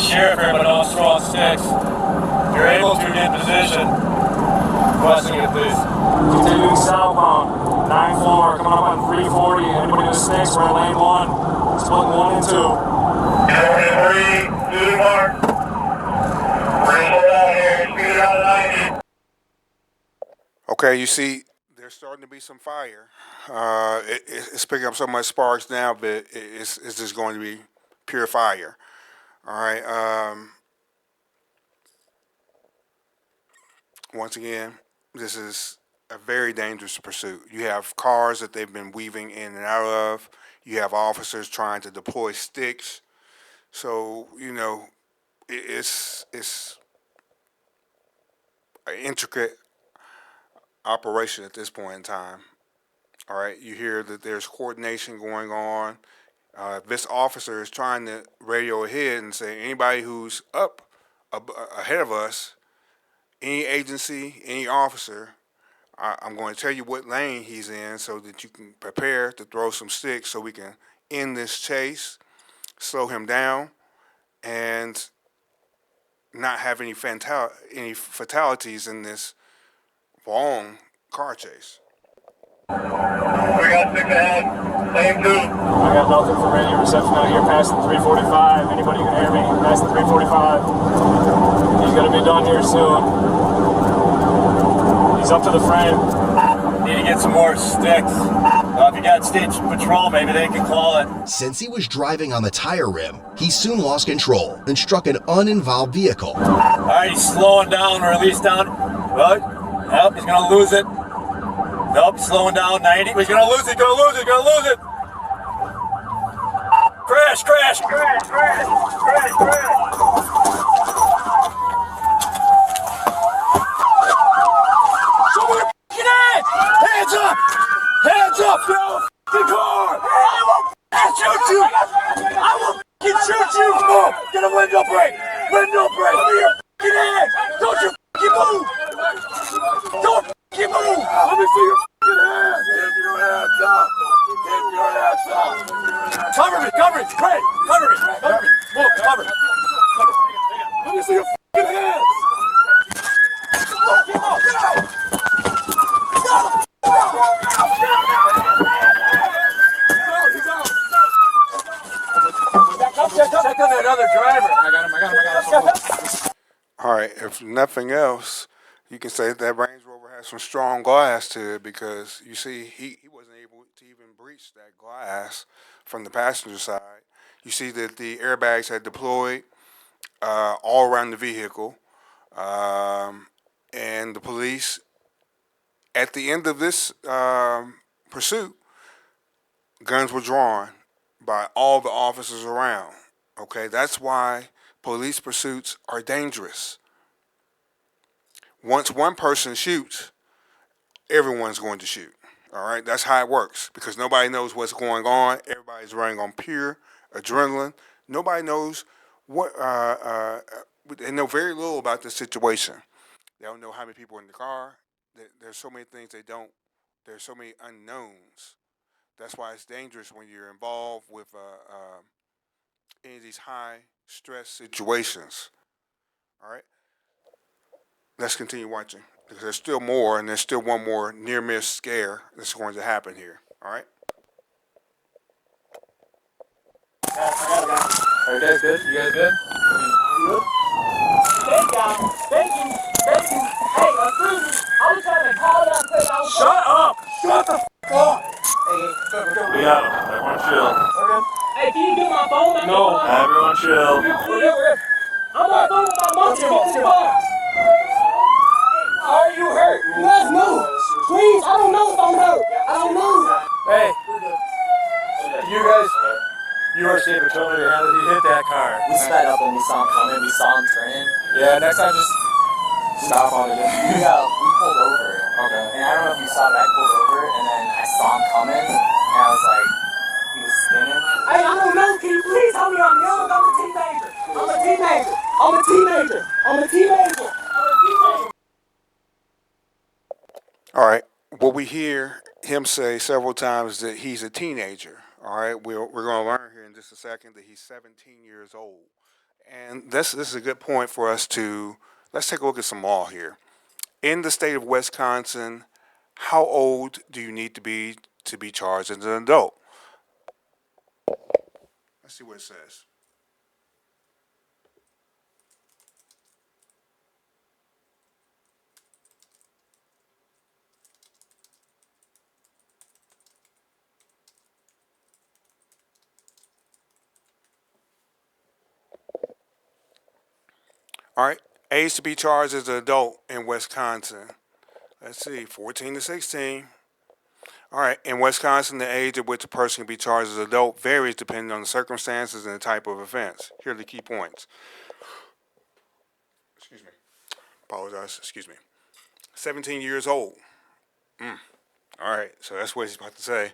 Sheriff here, but no strong sticks. If you're able to get in position, requesting it, please. Continuing southbound. 9-4 coming up on 340. Anybody with sticks? We're in lane 1. Splitting 1 and 2. 3, do the mark. Bring it out here. Speed it out of 90. Okay, you see, there's starting to be some fire. It's picking up so much sparks now, but it's just going to be pure fire. All right. Once again, this is a very dangerous pursuit. You have cars that they've been weaving in and out of. You have officers trying to deploy sticks. So, you know, it's an intricate operation at this point in time. All right. You hear that there's coordination going on. This officer is trying to radio ahead and say, anybody who's up ahead of us, any agency, any officer, I'm going to tell you what lane he's in so that you can prepare to throw some sticks so we can end this chase, slow him down, and not have any fatalities in this long car chase. We got 6 ahead. Lane 2. I got nothing for radio reception out here past the 345. Anybody can hear me? Past the 345. He's going to be done here soon. He's up to the frame. Need to get some more sticks. If you got state patrol, maybe they can call it. Since he was driving on the tire rim, he soon lost control and struck an uninvolved vehicle. All right, he's slowing down, release down. Well, yep, he's going to lose it. Nope, slowing down 90. He's going to lose it, going to lose it, going to lose it. Crash, crash, crash, crash, crash, crash. Somebody get in! Hands up! Hands up! Throw the car! I will shoot you! I will shoot you! Move! Get a window break! Window break! Let me your hands! Don't you move! Don't move! Let me see your hands! Keep your hands up! Keep your hands up! Cover me! Cover me! Hey! Cover me! Cover me! Move! Cover me! Let me see your hands! Get out! Get out! Check on that other driver. I got him. All right, if nothing else, you can say that Range Rover has some strong glass to it because you see he wasn't able to even breach that glass from the passenger side. You see that the airbags had deployed all around the vehicle, and the police, at the end of this pursuit, guns were drawn by all the officers around. Okay, that's why Police pursuits are dangerous. Once one person shoots, everyone's going to shoot. All right, that's how it works because nobody knows what's going on. Everybody's running on pure adrenaline. Nobody knows what. They know very little about the situation. They don't know how many people are in the car. There's so many things they don't. There's so many unknowns. That's why it's dangerous when you're involved with any of these high stress situations. All right, let's continue watching because there's still more, and there's still one more near miss scare that's going to happen here. All right. Are you guys good? You guys good? Good? Thank y'all. Thank you. Thank you. Hey, excuse me. I was trying to call y'all because I was... Shut up! Shut the f up! Hey, We got him. Everyone chill. hey, can you get my phone back? No, everyone chill. I'm on the phone with my mom. Get this car. Are you hurt? You guys move. Please, I don't know if I'm hurt. I don't know. Hey, you are safe patrolling. How did you hit that car? We sped up when we saw him coming. We saw him turn. Yeah, next time just stop on it. Yeah, we pulled over. Okay. And I don't know if you saw that. I pulled over, and then I saw him coming, and I was like, he was spinning. Hey, I don't know. Can you please help me? I'm young. I'm a teenager. I'm a teenager. I'm a teenager. I'm a teenager. I'm a teenager. All right. What we hear him say several times is that he's a teenager. All right. We're going to learn here in just a second that he's 17 years old. And this is a good point for us to, let's take a look at some law here. In the state of Wisconsin, how old do you need to be charged as an adult? Let's see what it says. All right. Age to be charged as an adult in Wisconsin. Let's see, 14 to 16. All right. In Wisconsin, the age at which a person can be charged as an adult varies depending on the circumstances and the type of offense. Here are the key points. Excuse me. Apologize. Excuse me. 17 years old. All right. So that's what he's about to say.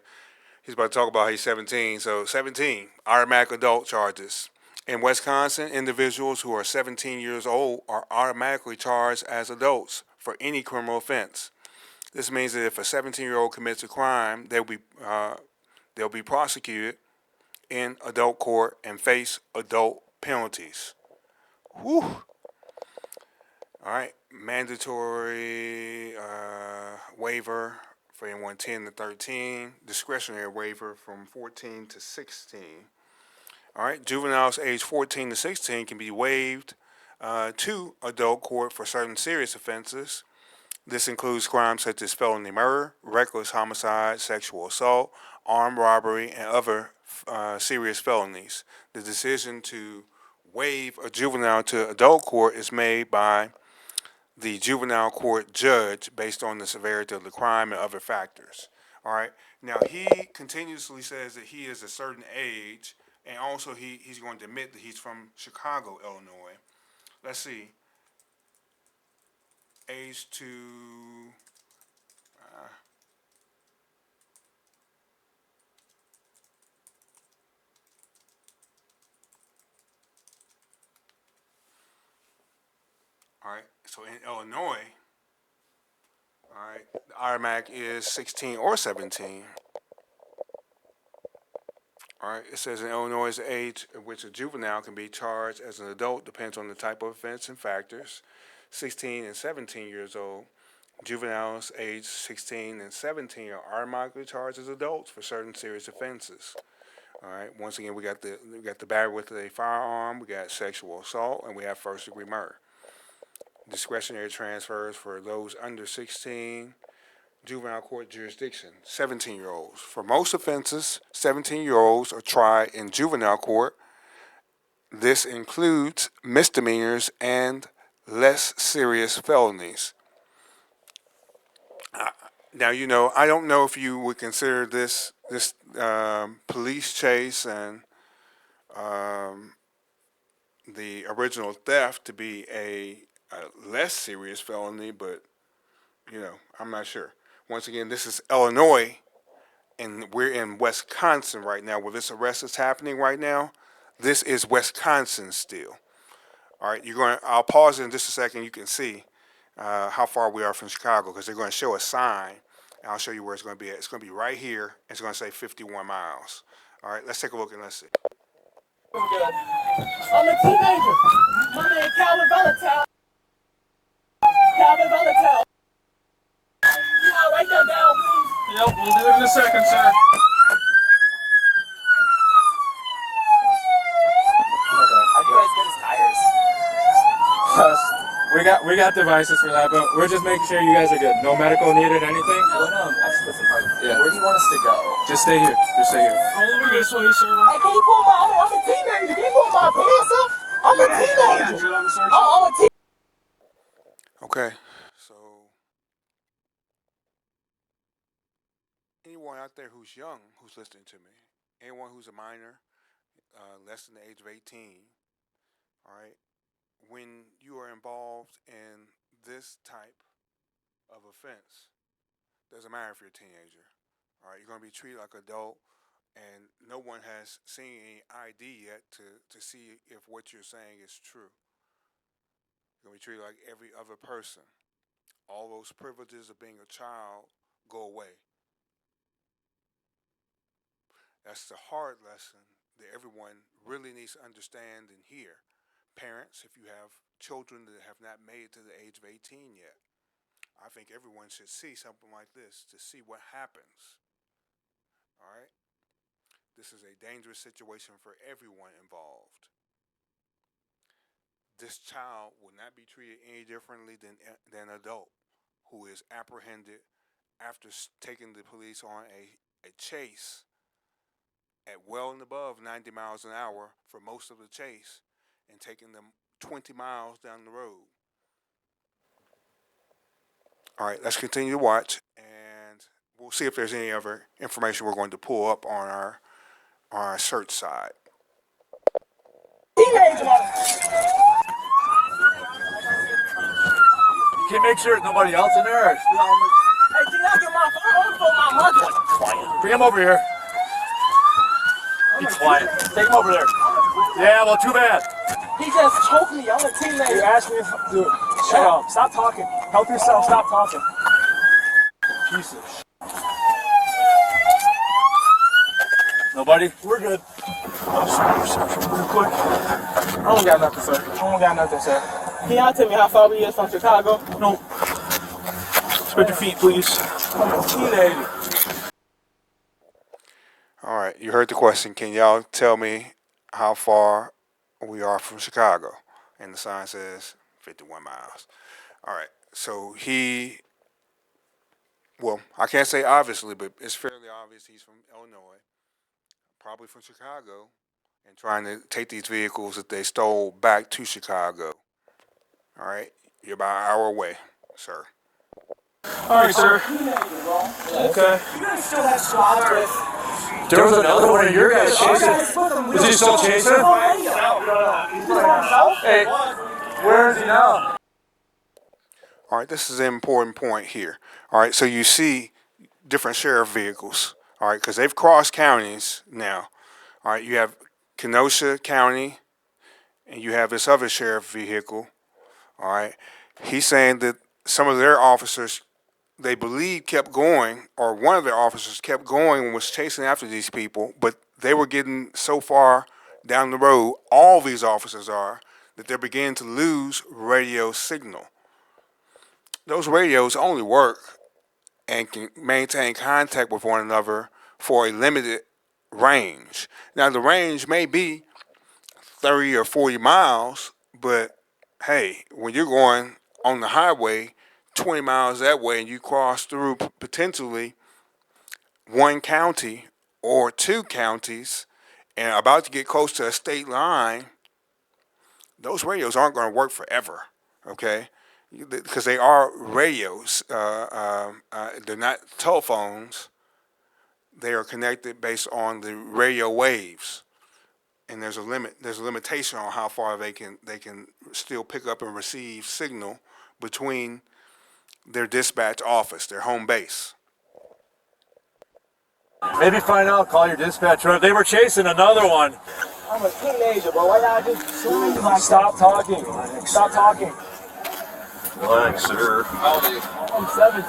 He's about to talk about he's 17. So 17, automatic adult charges. In Wisconsin, individuals who are 17 years old are automatically charged as adults for any criminal offense. This means that if a 17-year-old commits a crime, they'll be prosecuted in adult court and face adult penalties. Whew. All right, mandatory waiver for anyone 10 to 13, discretionary waiver from 14 to 16. All right, juveniles age 14 to 16 can be waived to adult court for certain serious offenses. This includes crimes such as felony murder, reckless homicide, sexual assault, armed robbery, and other serious felonies. The decision to waive a juvenile to adult court is made by the juvenile court judge based on the severity of the crime and other factors. All right. Now, he continuously says that he is a certain age, and also he's going to admit that he's from Chicago, Illinois. Let's see. Age to all right. So in Illinois, all right, the automatic is 16 or 17. All right, it says in Illinois, the age at which a juvenile can be charged as an adult depends on the type of offense and factors. 16 and 17 years old, juveniles aged 16 and 17 are automatically charged as adults for certain serious offenses. All right, once again, we got the battery with a firearm, we got sexual assault, and we have first-degree murder. Discretionary transfers for those under 16. Juvenile court jurisdiction, 17-year-olds. For most offenses, 17-year-olds are tried in juvenile court. This includes misdemeanors and less serious felonies. Now, I don't know if you would consider this police chase and the original theft to be a less serious felony, but I'm not sure. Once again, this is Illinois, and we're in Wisconsin right now, where this arrest is happening right now. This is Wisconsin still. All right, I'll pause it in just a second. You can see how far we are from Chicago, because they're going to show a sign. And I'll show you where it's going to be at. It's going to be right here. And it's going to say 51 miles. All right, let's take a look and let's see. I'm a teenager. My name is Calvin Valentine. Calvin Valentine. You want to write that down, please? Yep, we'll do it in a second, sir. How'd you guys get his tires? We got devices for that, but we're just making sure you guys are good. No medical needed, anything? Actually, listen, Yeah. where do you want us to go? Just stay here. Just stay here. All over this way, sir. Hey, can you pull I'm a teenager. Can you pull my pants up? I'm a teenager. I'm a teenager. Okay, so anyone out there who's young who's listening to me, anyone who's a minor, less than the age of 18, all right, when you are involved in this type of offense, doesn't matter if you're a teenager, all right, you're going to be treated like an adult, and no one has seen any ID yet to see if what you're saying is true. You're going to be treated like every other person. All those privileges of being a child go away. That's the hard lesson that everyone really needs to understand and hear. Parents, if you have children that have not made it to the age of 18 yet, I think everyone should see something like this to see what happens. All right? This is a dangerous situation for everyone involved. This child will not be treated any differently than an adult who is apprehended after taking the police on a chase at well and above 90 miles an hour for most of the chase, and taking them 20 miles down the road. All right, let's continue to watch, and we'll see if there's any other information we're going to pull up on our search side. Teenager. Can you make sure there's nobody else in there? Hey, can I get my phone for my mother? Quiet. Bring him over here. Be quiet. Take him over there. Yeah, well, too bad. He just choked me. I'm a teenager. You asked me to do it. Shut up. Stop talking. Help yourself. Stop talking. Piece of shit. Nobody? We're good. I'll search real quick. I don't got nothing, sir. Can y'all tell me how far we is from Chicago? No. Spread your feet, please. I'm a teenager. All right, you heard the question. Can y'all tell me how far we are from Chicago? And the sign says 51 miles. All right, so I can't say obviously, but it's fairly obvious he's from Illinois, probably from Chicago, and trying to take these vehicles that they stole back to Chicago. All right, you're about an hour away, sir. All right, sir. Okay. You guys still have squatters. There was another one of your guys chasing. Is he still chasing? Hey, where is he now? All right, this is an important point here. All right, so you see different sheriff vehicles, all right, because they've crossed counties now. All right, you have Kenosha County, and you have this other sheriff vehicle, all right. He's saying that some of their officers, they believe, kept going, or one of their officers kept going and was chasing after these people, but they were getting so far down the road, all these officers are, that they're beginning to lose radio signal. Those radios only work and can maintain contact with one another for a limited range. Now, the range may be 30 or 40 miles, but hey, when you're going on the highway 20 miles that way and you cross through potentially one county or two counties and about to get close to a state line, those radios aren't going to work forever, okay? Because they are radios. They're not telephones. They are connected based on the radio waves. and there's a limit. There's a limitation on how far they can still pick up and receive signal between their dispatch office, their home base. Maybe find out, call your dispatcher. They were chasing another one. I'm a teenager, bro. Why y'all just stop talking? Stop talking. Relax, sir. How old are you? I'm 17.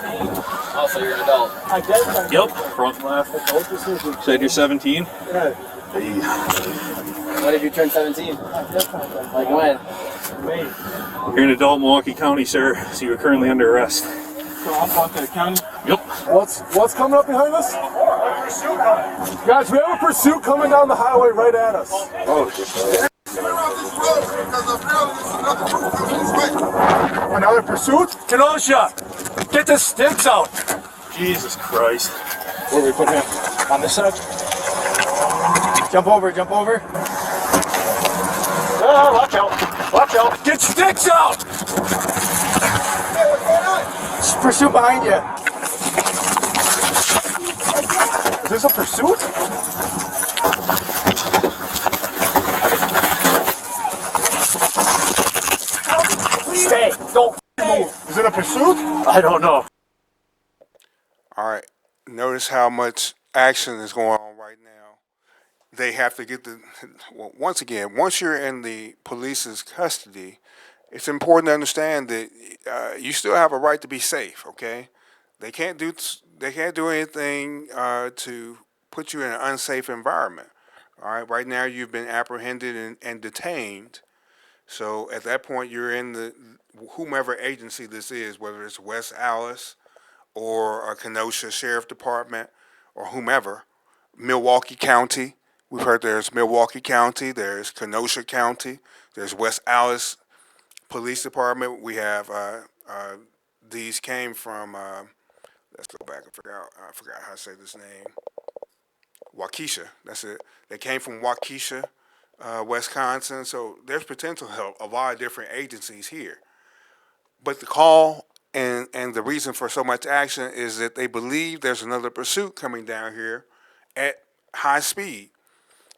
Oh, so you're an adult. I guess. Yep. Front left. Said you're 17? Yeah. When did you turn 17? Like when? You're an adult in Milwaukee County, sir, so you're currently under arrest. So I'm on the county. Yep. What's coming up behind us? Guys, we have a pursuit coming down the highway right at us. Oh, shit. Another pursuit? Kenosha, get the sticks out. Jesus Christ. Where we put him? On this side? Jump over, jump over. Oh, watch out. Watch out. Get sticks out. Pursuit behind you. Is this a pursuit? Stay. Don't move. Is it a pursuit? I don't know. All right. Notice how much action is going on right now. They have to get well, once again, once you're in the police's custody, it's important to understand that you still have a right to be safe, okay? They can't do anything to put you in an unsafe environment. All right, right now you've been apprehended and detained. So at that point, you're in the whomever agency this is, whether it's West Allis or Kenosha Sheriff Department or whomever, Milwaukee County. We've heard there's Milwaukee County, there's Kenosha County, there's West Allis Police Department. We have these came from. Let's go back. I forgot how to say this name. Waukesha. That's it. They came from Waukesha, Wisconsin. So there's potential help. A lot of different agencies here. But the call and the reason for so much action is that they believe there's another pursuit coming down here at high speed.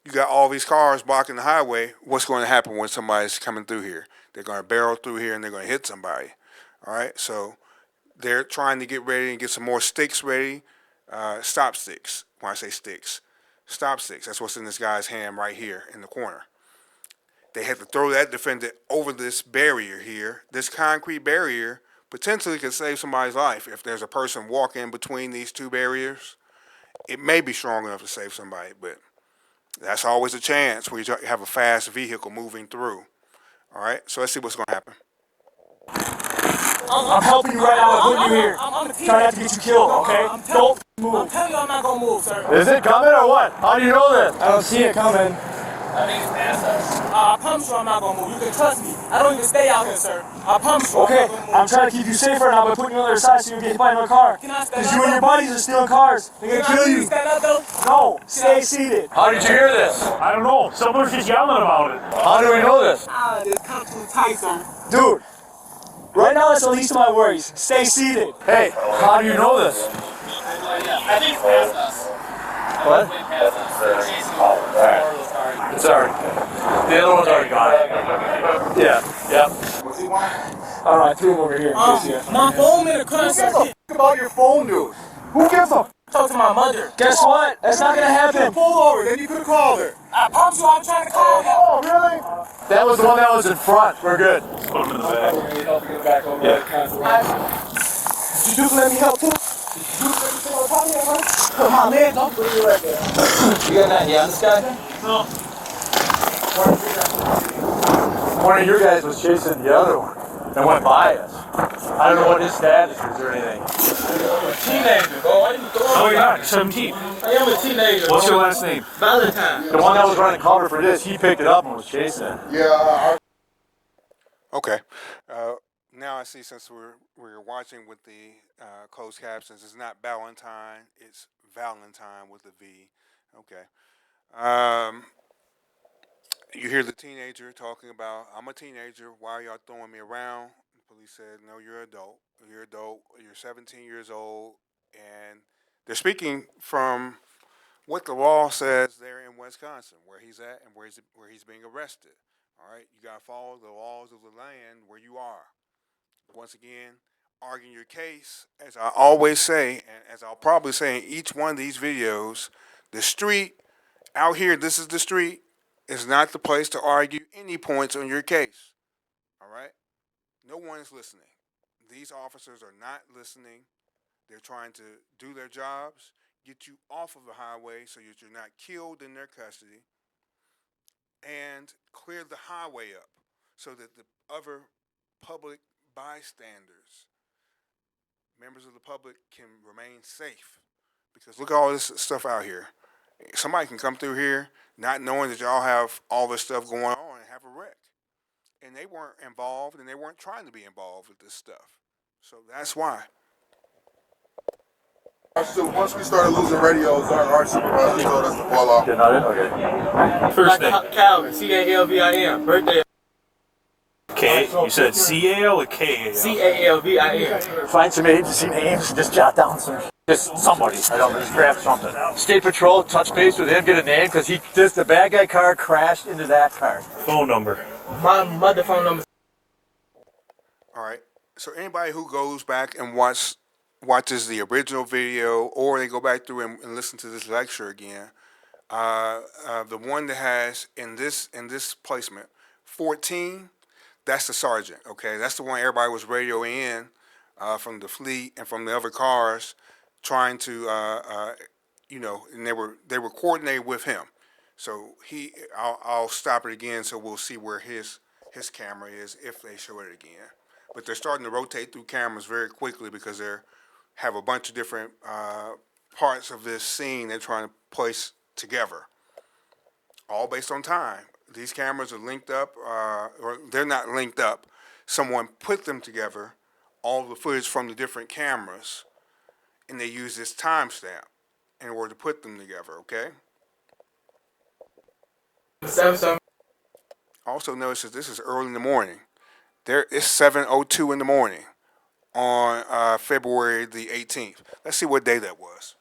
You got all these cars blocking the highway. What's going to happen when somebody's coming through here? They're going to barrel through here and they're going to hit somebody. All right, so they're trying to get ready and get some more sticks ready. Stop sticks. When I say sticks, stop sticks. That's what's in this guy's hand right here in the corner. They had to throw that defendant over this barrier here. This concrete barrier potentially could save somebody's life. If there's a person walking between these two barriers, it may be strong enough to save somebody, but that's always a chance when you have a fast vehicle moving through. All right, so let's see what's going to happen. I'm helping you right now. I'm putting you here. Trying not to get you killed, okay? Don't move. I'm telling you I'm not going to move, sir. Is it coming or what? How do you know this? I don't see it coming. I think it's past us. I promise you I'm not going to move. You can trust me. I don't even stay out here, sir. I promise you. Okay, I'm trying to keep you safe right now by putting you on the other side so you don't get hit by another car. Because you and your buddies are stealing cars. They're going to kill you. Stand up, though? No, stay seated. How did you hear this? I don't know. Someone was just yelling about it. How do we know this? This comes too tight, sir. Dude, right now that's the least of my worries. Stay seated. Hey, how do you know this? I think it's past us. What? It's past us. They're chasing one of those cars. It's already. The other one's already gone. Yeah. What's he want? I don't know, I threw him over here in case you... My phone in the concert. Who gives a about your phone, dude? Who gives a Talk to my mother. Guess what? That's not gonna happen. pull over? Then you could have called her. I promise you I'm trying to call him. Oh, really? That was the one that was in front. We're good. Put him in the back. Did you let me help too? Come on, man. Don't put me right there. You got an idea on this guy? No. One of your guys was chasing the other one and went by us. I don't know what his status is or anything. Teenager, bro. Why you throwing Oh, yeah, you're 17. I am a teenager. What's your last name? Valentine. The one that was running cover for this, he picked it up and was chasing it. Yeah. Okay. Now I see since we're watching with the closed captions, it's not Valentine, it's Valentine with a V. Okay. You hear the teenager talking about, I'm a teenager, why are y'all throwing me around? The police said, no, you're adult. You're 17 years old, and they're speaking from what the law says there in Wisconsin, where he's at and where he's being arrested. All right, you gotta follow the laws of the land where you are. Once again, arguing your case, as I always say, and as I'll probably say in each one of these videos, the street out here, this is the street, is not the place to argue any points on your case. All right, no one is listening. These officers are not listening. They're trying to do their jobs, get you off of the highway so that you're not killed in their custody, and clear the highway up so that the other public bystanders, members of the public, can remain safe. Because look at all this stuff out here. Somebody can come through here not knowing that y'all have all this stuff going on and have a wreck. And they weren't involved and they weren't trying to be involved with this stuff. So that's why. So once we started losing radios, our supervisor told us to fall off. You're not it? Okay. First name. Calvin, Calvin, birthday. K. You said C-A-L or K-A-L? Calvin. Find some agency names. Just jot down some. Just somebody. I don't know. Just grab something. State Patrol, touch base with him, get a name, because the bad guy car crashed into that car. Phone number. My mother phone number. All right. So anybody who goes back and watches the original video, or they go back through and listen to this lecture again, the one that has in this placement 14, that's the sergeant. Okay, that's the one everybody was radioing in from the fleet and from the other cars, trying to and they were coordinated with him. So I'll stop it again so we'll see where his camera is if they show it again. But they're starting to rotate through cameras very quickly because they have a bunch of different parts of this scene they're trying to place together, all based on time. These cameras are linked up, or they're not linked up. Someone put them together, all the footage from the different cameras, and they use this timestamp in order to put them together, okay? Also notice that this is early in the morning. It's 7:02 in the morning on February the 18th. Let's see what day that was.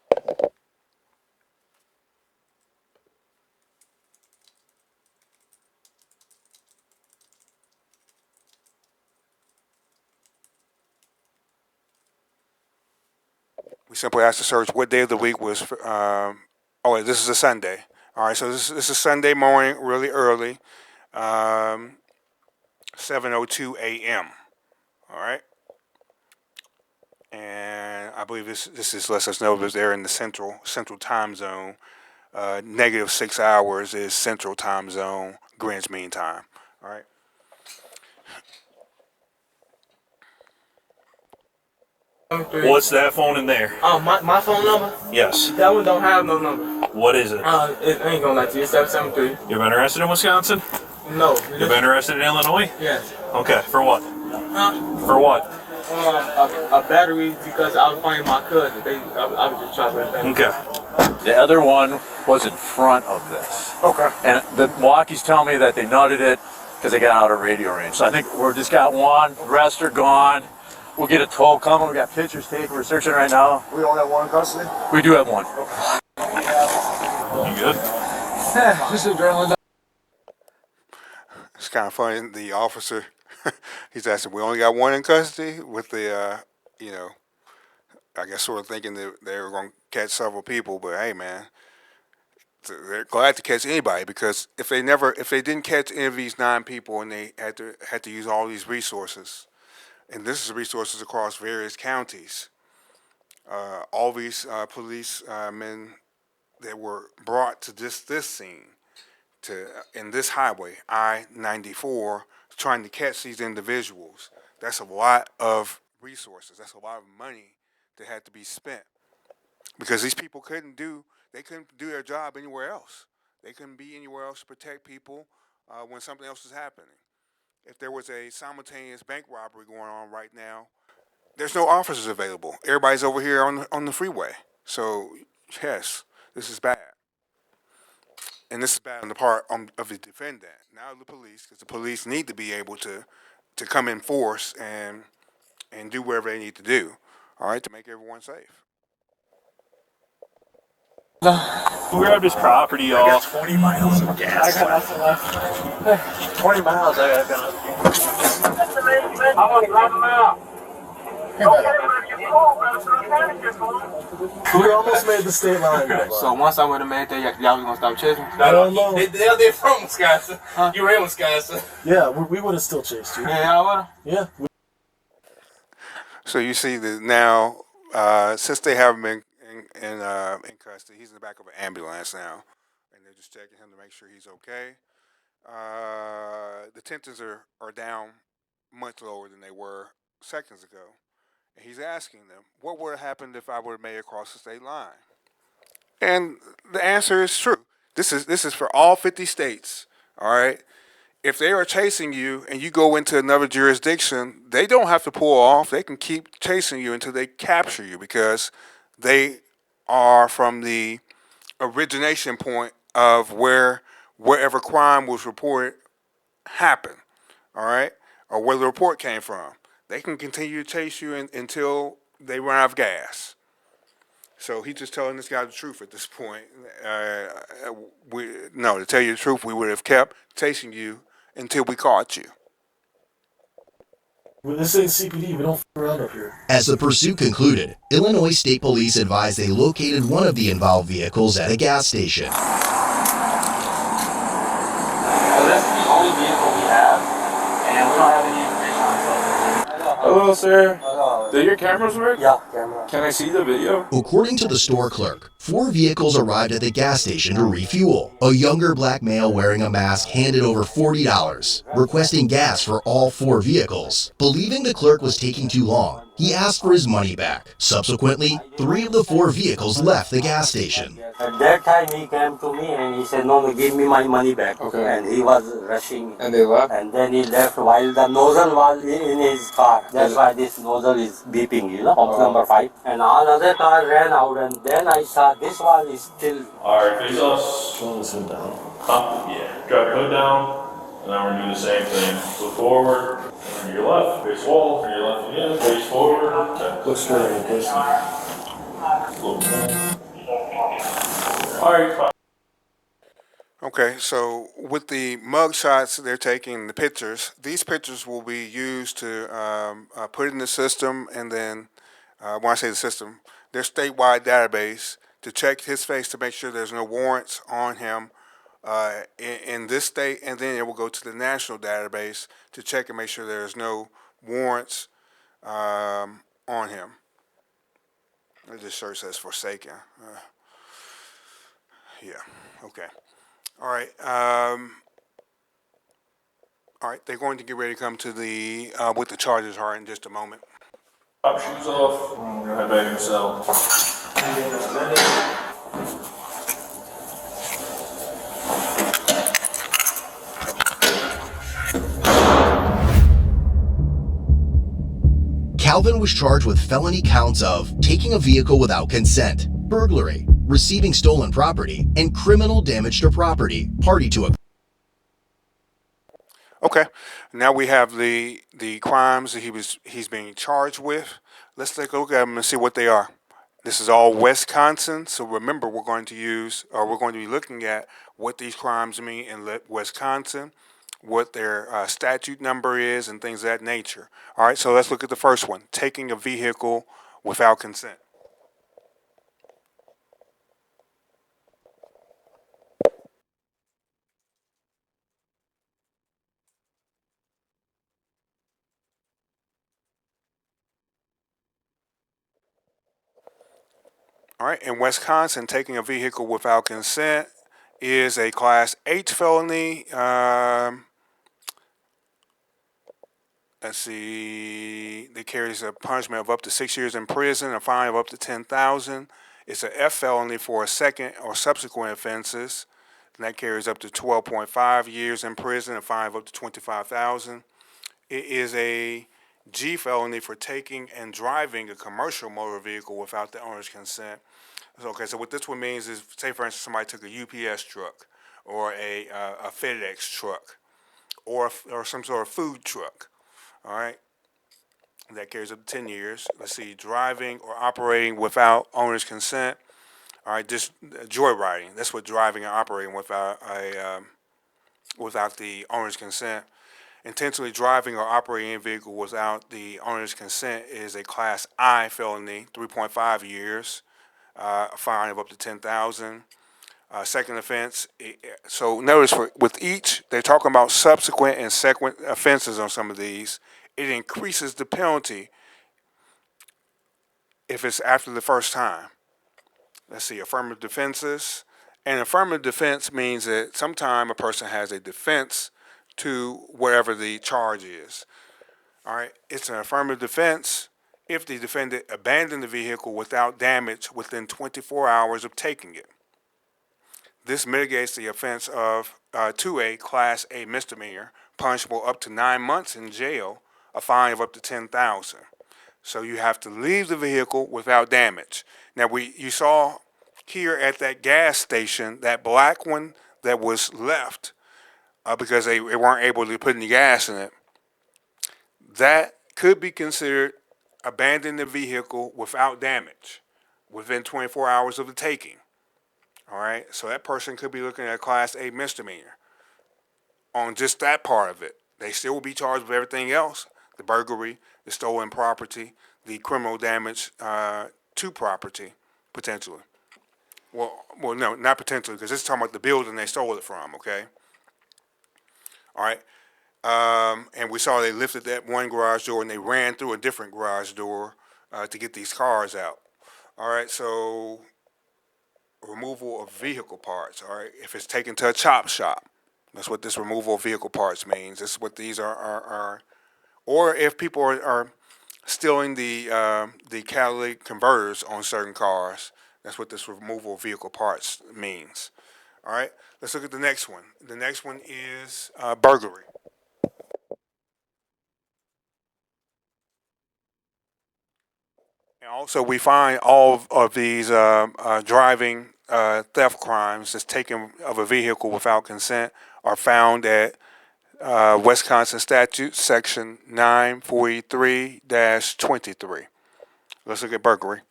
We simply asked to search what day of the week was. This is a Sunday. All right, so this is Sunday morning, really early, 7:02 a.m. All right, and I believe this lets us know that they're in the central time zone. -6 hours is central time zone, Greenwich Mean Time. All right. What's that phone in there? Oh, my phone number? Yes. That one don't have no number. What is it? It ain't gonna lie to you. It's 773. You've been arrested in Wisconsin? No. You've been arrested in Illinois? Yes. Okay, for what? For what? A battery because I was finding my cousin. I was just trying to. Okay. The other one was in front of this. Okay. And the Milwaukee's telling me that they nutted it because they got out of radio range. So I think we've just got one. The rest are gone. We'll get a tow coming. We got pictures taken. We're searching right now. We only have one in custody? We do have one. You good? Yeah, just adrenaline. It's kind of funny. The officer, he's asking, we only got one in custody, with the, I guess sort of thinking that they were going to catch several people. But hey, man, they're glad to catch anybody, because if they didn't catch any of these 9 people and they had to use all these resources, and this is resources across various counties, all these police men that were brought to this scene, in this highway, I-94, trying to catch these individuals. That's a lot of resources. That's a lot of money that had to be spent, because these people couldn't do their job anywhere else. They couldn't be anywhere else to protect people when something else is happening. If there was a simultaneous bank robbery going on right now, there's no officers available. Everybody's over here on the freeway. So yes, this is bad. And this is bad on the part of the defendant, not the police, because the police need to be able to come in force and do whatever they need to do, all right, to make everyone safe. We grabbed his property, y'all. I got 20 miles of gas. I got nothing left. 20 miles, I got. We almost made the state line. So once I would have made that, y'all was gonna stop chasing? I don't know. They're from Wisconsin. Huh? You were in Wisconsin. Yeah, we would have still chased you. Yeah, I would have. Yeah. So you see that now, since they have him in custody, he's in the back of an ambulance now, and they're just checking him to make sure he's okay. The tensions are down much lower than they were seconds ago. And he's asking them, what would have happened if I would have made it across the state line? And the answer is true. This is for all 50 states, all right? If they are chasing you and you go into another jurisdiction, they don't have to pull off. They can keep chasing you until they capture you because they are from the origination point of wherever crime was reported happened, all right? Or where the report came from. They can continue to chase you until they run out of gas. So he's just telling this guy the truth at this point. To tell you the truth, we would have kept chasing you until we caught you. Well, this ain't CPD. We don't f around up here. As the pursuit concluded, Illinois State Police advised they located one of the involved vehicles at a gas station. So that's the only vehicle we have, and we don't have any information on it. Hello, sir. Do your cameras work? Yeah, camera. Can I see the video? According to the store clerk, 4 vehicles arrived at the gas station to refuel. A younger black male wearing a mask handed over $40, requesting gas for all 4 vehicles. Believing the clerk was taking too long, he asked for his money back. Subsequently, 3 of the 4 vehicles left the gas station. At that time, he came to me and he said, no, give me my money back. Okay. And he was rushing. And they left? And then he left while the nozzle was in his car. That's why this nozzle is beeping, of number 5. And another car ran out, and then I saw this one is still. Alright, face us. Slow this hood down. Yeah. Drop your hood down, and then we're gonna do the same thing. Look forward, turn to your left, face wall, turn to your left again, face forward. Okay. Look straight at this. Alright. Okay, so with the mug shots they're taking, the pictures, these pictures will be used to put in the system, and then when I say the system, their statewide database to check his face to make sure there's no warrants on him in this state, and then it will go to the national database to check and make sure there's no warrants on him. This shirt says Forsaken. Yeah, okay. All right. All right. They're going to get ready to come to the what the charges are in just a moment. Pop shoes off. We're gonna head back in the cell. Calvin was charged with felony counts of taking a vehicle without consent, burglary, receiving stolen property, and criminal damage to property, party to a... Okay, now we have the crimes that he's being charged with. Let's take a look at them and see what they are. This is all Wisconsin, so remember we're going to be looking at what these crimes mean in Wisconsin, what their statute number is, and things of that nature. All right, so let's look at the first one, taking a vehicle without consent. All right, in Wisconsin, taking a vehicle without consent is a Class H felony. Let's see, it carries a punishment of up to 6 years in prison, a fine of up to $10,000. It's an F felony for a second or subsequent offenses, and that carries up to 12.5 years in prison, a fine of up to $25,000. It is a G felony for taking and driving a commercial motor vehicle without the owner's consent. Okay, so what this one means is, say for instance, somebody took a UPS truck or a FedEx truck or some sort of food truck. All right, that carries up to 10 years. Let's see, driving or operating without owner's consent. All right, just joyriding. That's what driving and operating without the owner's consent. Intentionally driving or operating a vehicle without the owner's consent is a Class I felony, 3.5 years, a fine of up to $10,000. Second offense. So notice with each, they're talking about subsequent and sequent offenses on some of these. It increases the penalty if it's after the first time. Let's see, affirmative defenses. And affirmative defense means that sometime a person has a defense to whatever the charge is. All right, it's an affirmative defense if the defendant abandoned the vehicle without damage within 24 hours of taking it. This mitigates the offense to a Class A misdemeanor, punishable up to 9 months in jail, a fine of up to $10,000. So you have to leave the vehicle without damage. Now you saw here at that gas station, that black one that was left because they weren't able to put any gas in it. That could be considered abandoning the vehicle without damage within 24 hours of the taking. All right, so that person could be looking at a Class A misdemeanor on just that part of it. They still will be charged with everything else: the burglary, the stolen property, the criminal damage to property, potentially. Well, no, not potentially, because this is talking about the building they stole it from. Okay. All right. And we saw they lifted that one garage door and they ran through a different garage door to get these cars out. All right, so removal of vehicle parts. All right, if it's taken to a chop shop, that's what this removal of vehicle parts means. This is what these are. Or if people are stealing the catalytic converters on certain cars, that's what this removal of vehicle parts means. All right, let's look at the next one. The next one is burglary. And also, we find all of these driving theft crimes, that's taking of a vehicle without consent, are found at Wisconsin statute section 943-23. Let's look at burglary.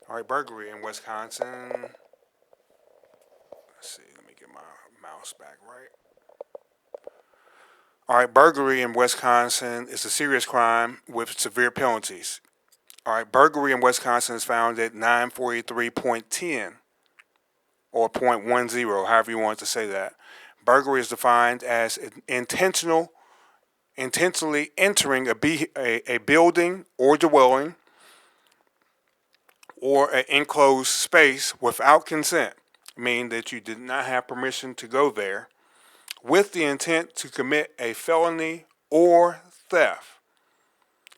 All right, burglary in Wisconsin. Let's see, let me get my mouse back right. All right, burglary in Wisconsin is a serious crime with severe penalties. All right, burglary in Wisconsin is found at 943.10 or .10, however you want to say that. Burglary is defined as intentionally entering a building or dwelling or an enclosed space without consent, meaning that you did not have permission to go there, with the intent to commit a felony or theft.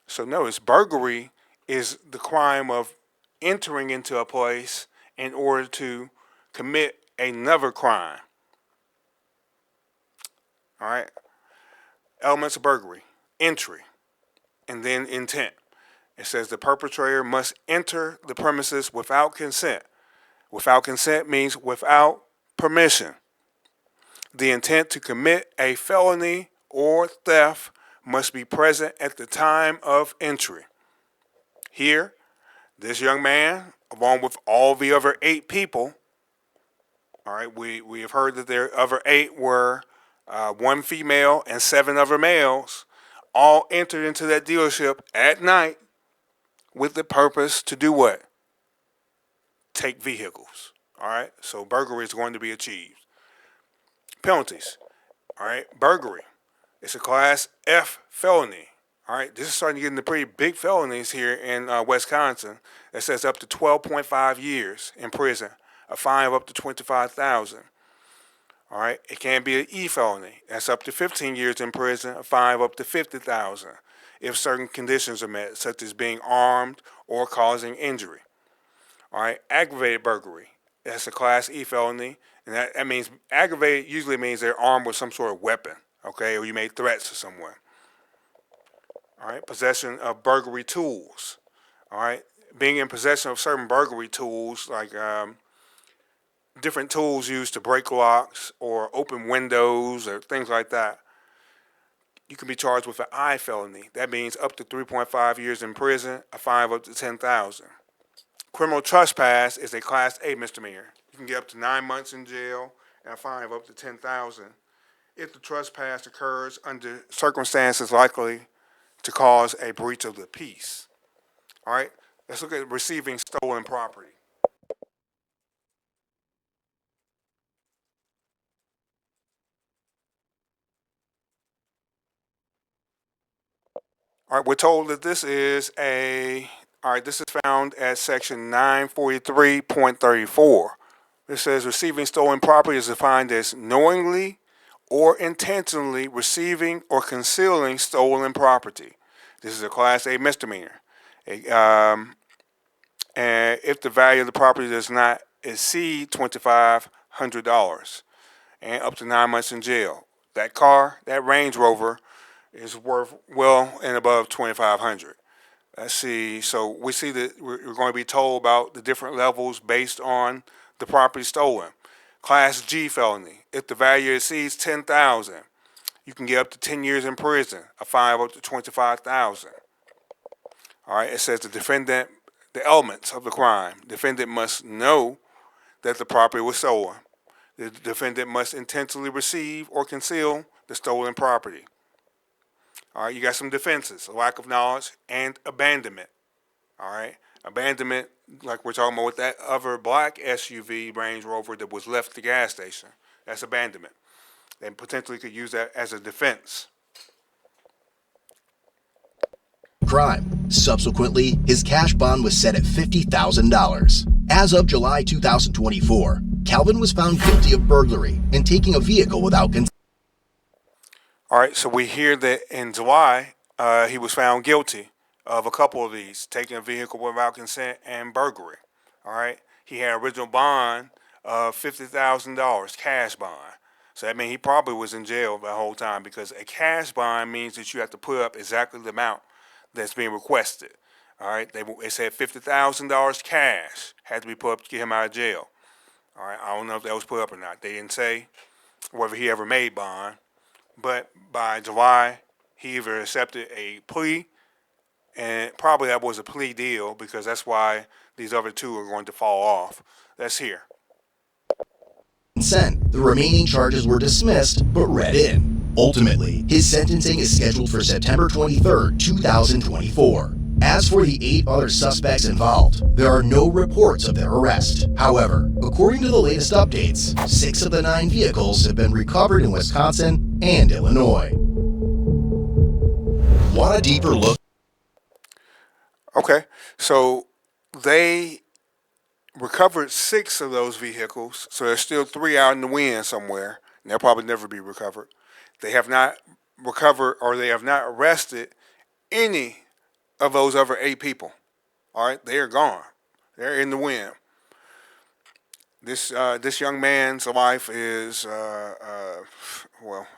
So notice, burglary is the crime of entering into a place in order to commit another crime. All right. Elements of burglary: entry, and then intent. It says the perpetrator must enter the premises without consent. Without consent means without permission. The intent to commit a felony or theft must be present at the time of entry. Here, this young man, along with all the other 8 people, all right, we have heard that their other 8 were 1 female and 7 other males, all entered into that dealership at night with the purpose to do what? Take vehicles. All right, so burglary is going to be achieved. Penalties. All right, burglary. It's a Class F felony. All right, this is starting to get into pretty big felonies here in Wisconsin. That says up to 12.5 years in prison, a fine of up to $25,000. All right, it can be an E felony. That's up to 15 years in prison, a fine of up to $50,000 if certain conditions are met, such as being armed or causing injury. All right, aggravated burglary. That's a Class E felony, and that means aggravated usually means they're armed with some sort of weapon, okay, or you made threats to someone. All right, possession of burglary tools. All right, being in possession of certain burglary tools, like different tools used to break locks or open windows or things like that, you can be charged with an I felony. That means up to 3.5 years in prison, a fine of up to $10,000. Criminal trespass is a Class A misdemeanor. You can get up to 9 months in jail and a fine of up to $10,000 if the trespass occurs under circumstances likely to cause a breach of the peace. All right, let's look at receiving stolen property. All right, we're told that this is this is found at section 943.34. It says receiving stolen property is defined as knowingly or intentionally receiving or concealing stolen property. This is a Class A misdemeanor. And if the value of the property does not exceed $2,500 and up to 9 months in jail. That car, that Range Rover, is worth well and above $2,500. Let's see. So we see that we're going to be told about the different levels based on the property stolen. Class G felony. If the value exceeds $10,000, you can get up to 10 years in prison, a fine of up to $25,000. All right. It says the elements of the crime. Defendant must know that the property was stolen. The defendant must intentionally receive or conceal the stolen property. All right, you got some defenses: lack of knowledge and abandonment. All right, abandonment, like we're talking about with that other black SUV Range Rover that was left at the gas station. That's abandonment. They potentially could use that as a defense. Crime. Subsequently, his cash bond was set at $50,000. As of July 2024, Calvin was found guilty of burglary and taking a vehicle without consent. All right, so we hear that in July, he was found guilty of a couple of these, taking a vehicle without consent and burglary. All right, he had original bond of $50,000, cash bond. So that means he probably was in jail the whole time, because a cash bond means that you have to put up exactly the amount that's being requested. All right, they said $50,000 cash had to be put up to get him out of jail. All right, I don't know if that was put up or not. They didn't say whether he ever made bond. But by July, he either accepted a plea, and probably that was a plea deal, because that's why these other two are going to fall off. Let's hear. Consent. The remaining charges were dismissed but read in. Ultimately, his sentencing is scheduled for September 23, 2024. As for the 8 other suspects involved, there are no reports of their arrest. However, according to the latest updates, 6 of the 9 vehicles have been recovered in Wisconsin and Illinois. Want a deeper look? Okay, so they recovered 6 of those vehicles, so there's still 3 out in the wind somewhere, and they'll probably never be recovered. They have not recovered, or they have not arrested any of those other 8 people. All right, they are gone. They're in the wind. This young man's life is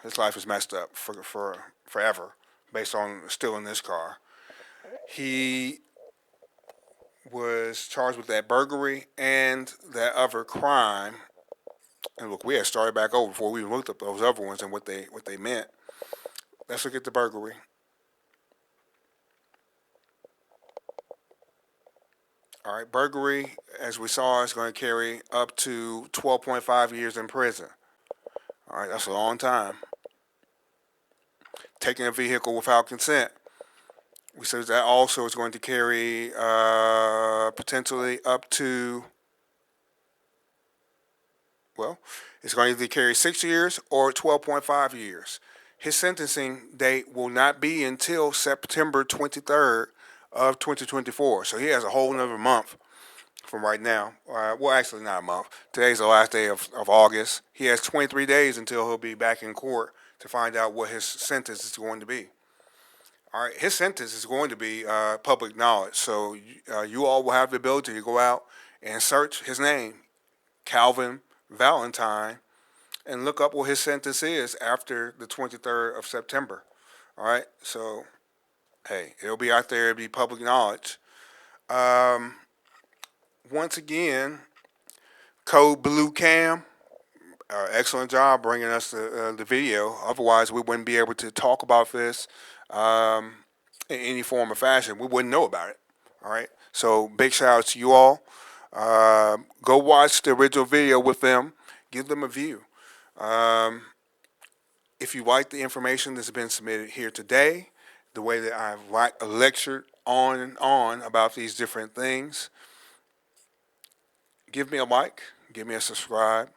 his life is messed up for forever, based on stealing this car. He was charged with that burglary and that other crime. And look, we had started back over before we looked up those other ones and what they meant. Let's look at the burglary. All right, burglary, as we saw, is going to carry up to 12.5 years in prison. All right, that's a long time. Taking a vehicle without consent, we said that also is going to carry potentially up to, it's going to either carry 6 years or 12.5 years. His sentencing date will not be until September 23rd of 2024. So he has a whole another month from right now. Actually not a month. Today's the last day of August. He has 23 days until he'll be back in court to find out what his sentence is going to be. All right, his sentence is going to be public knowledge. So you all will have the ability to go out and search his name, Calvin Valentine, and look up what his sentence is after the 23rd of September. All right, so hey, it'll be out there. It'll be public knowledge. Once again, code Blue Cam. excellent job bringing us the video. Otherwise, we wouldn't be able to talk about this in any form or fashion. We wouldn't know about it. All right. So big shout out to you all. Go watch the original video with them. Give them a view. If you like the information that's been submitted here today, the way that I've lectured on and on about these different things, give me a like, give me a subscribe,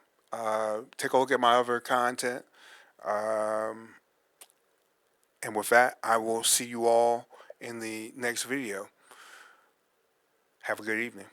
take a look at my other content. And with that, I will see you all in the next video. Have a good evening.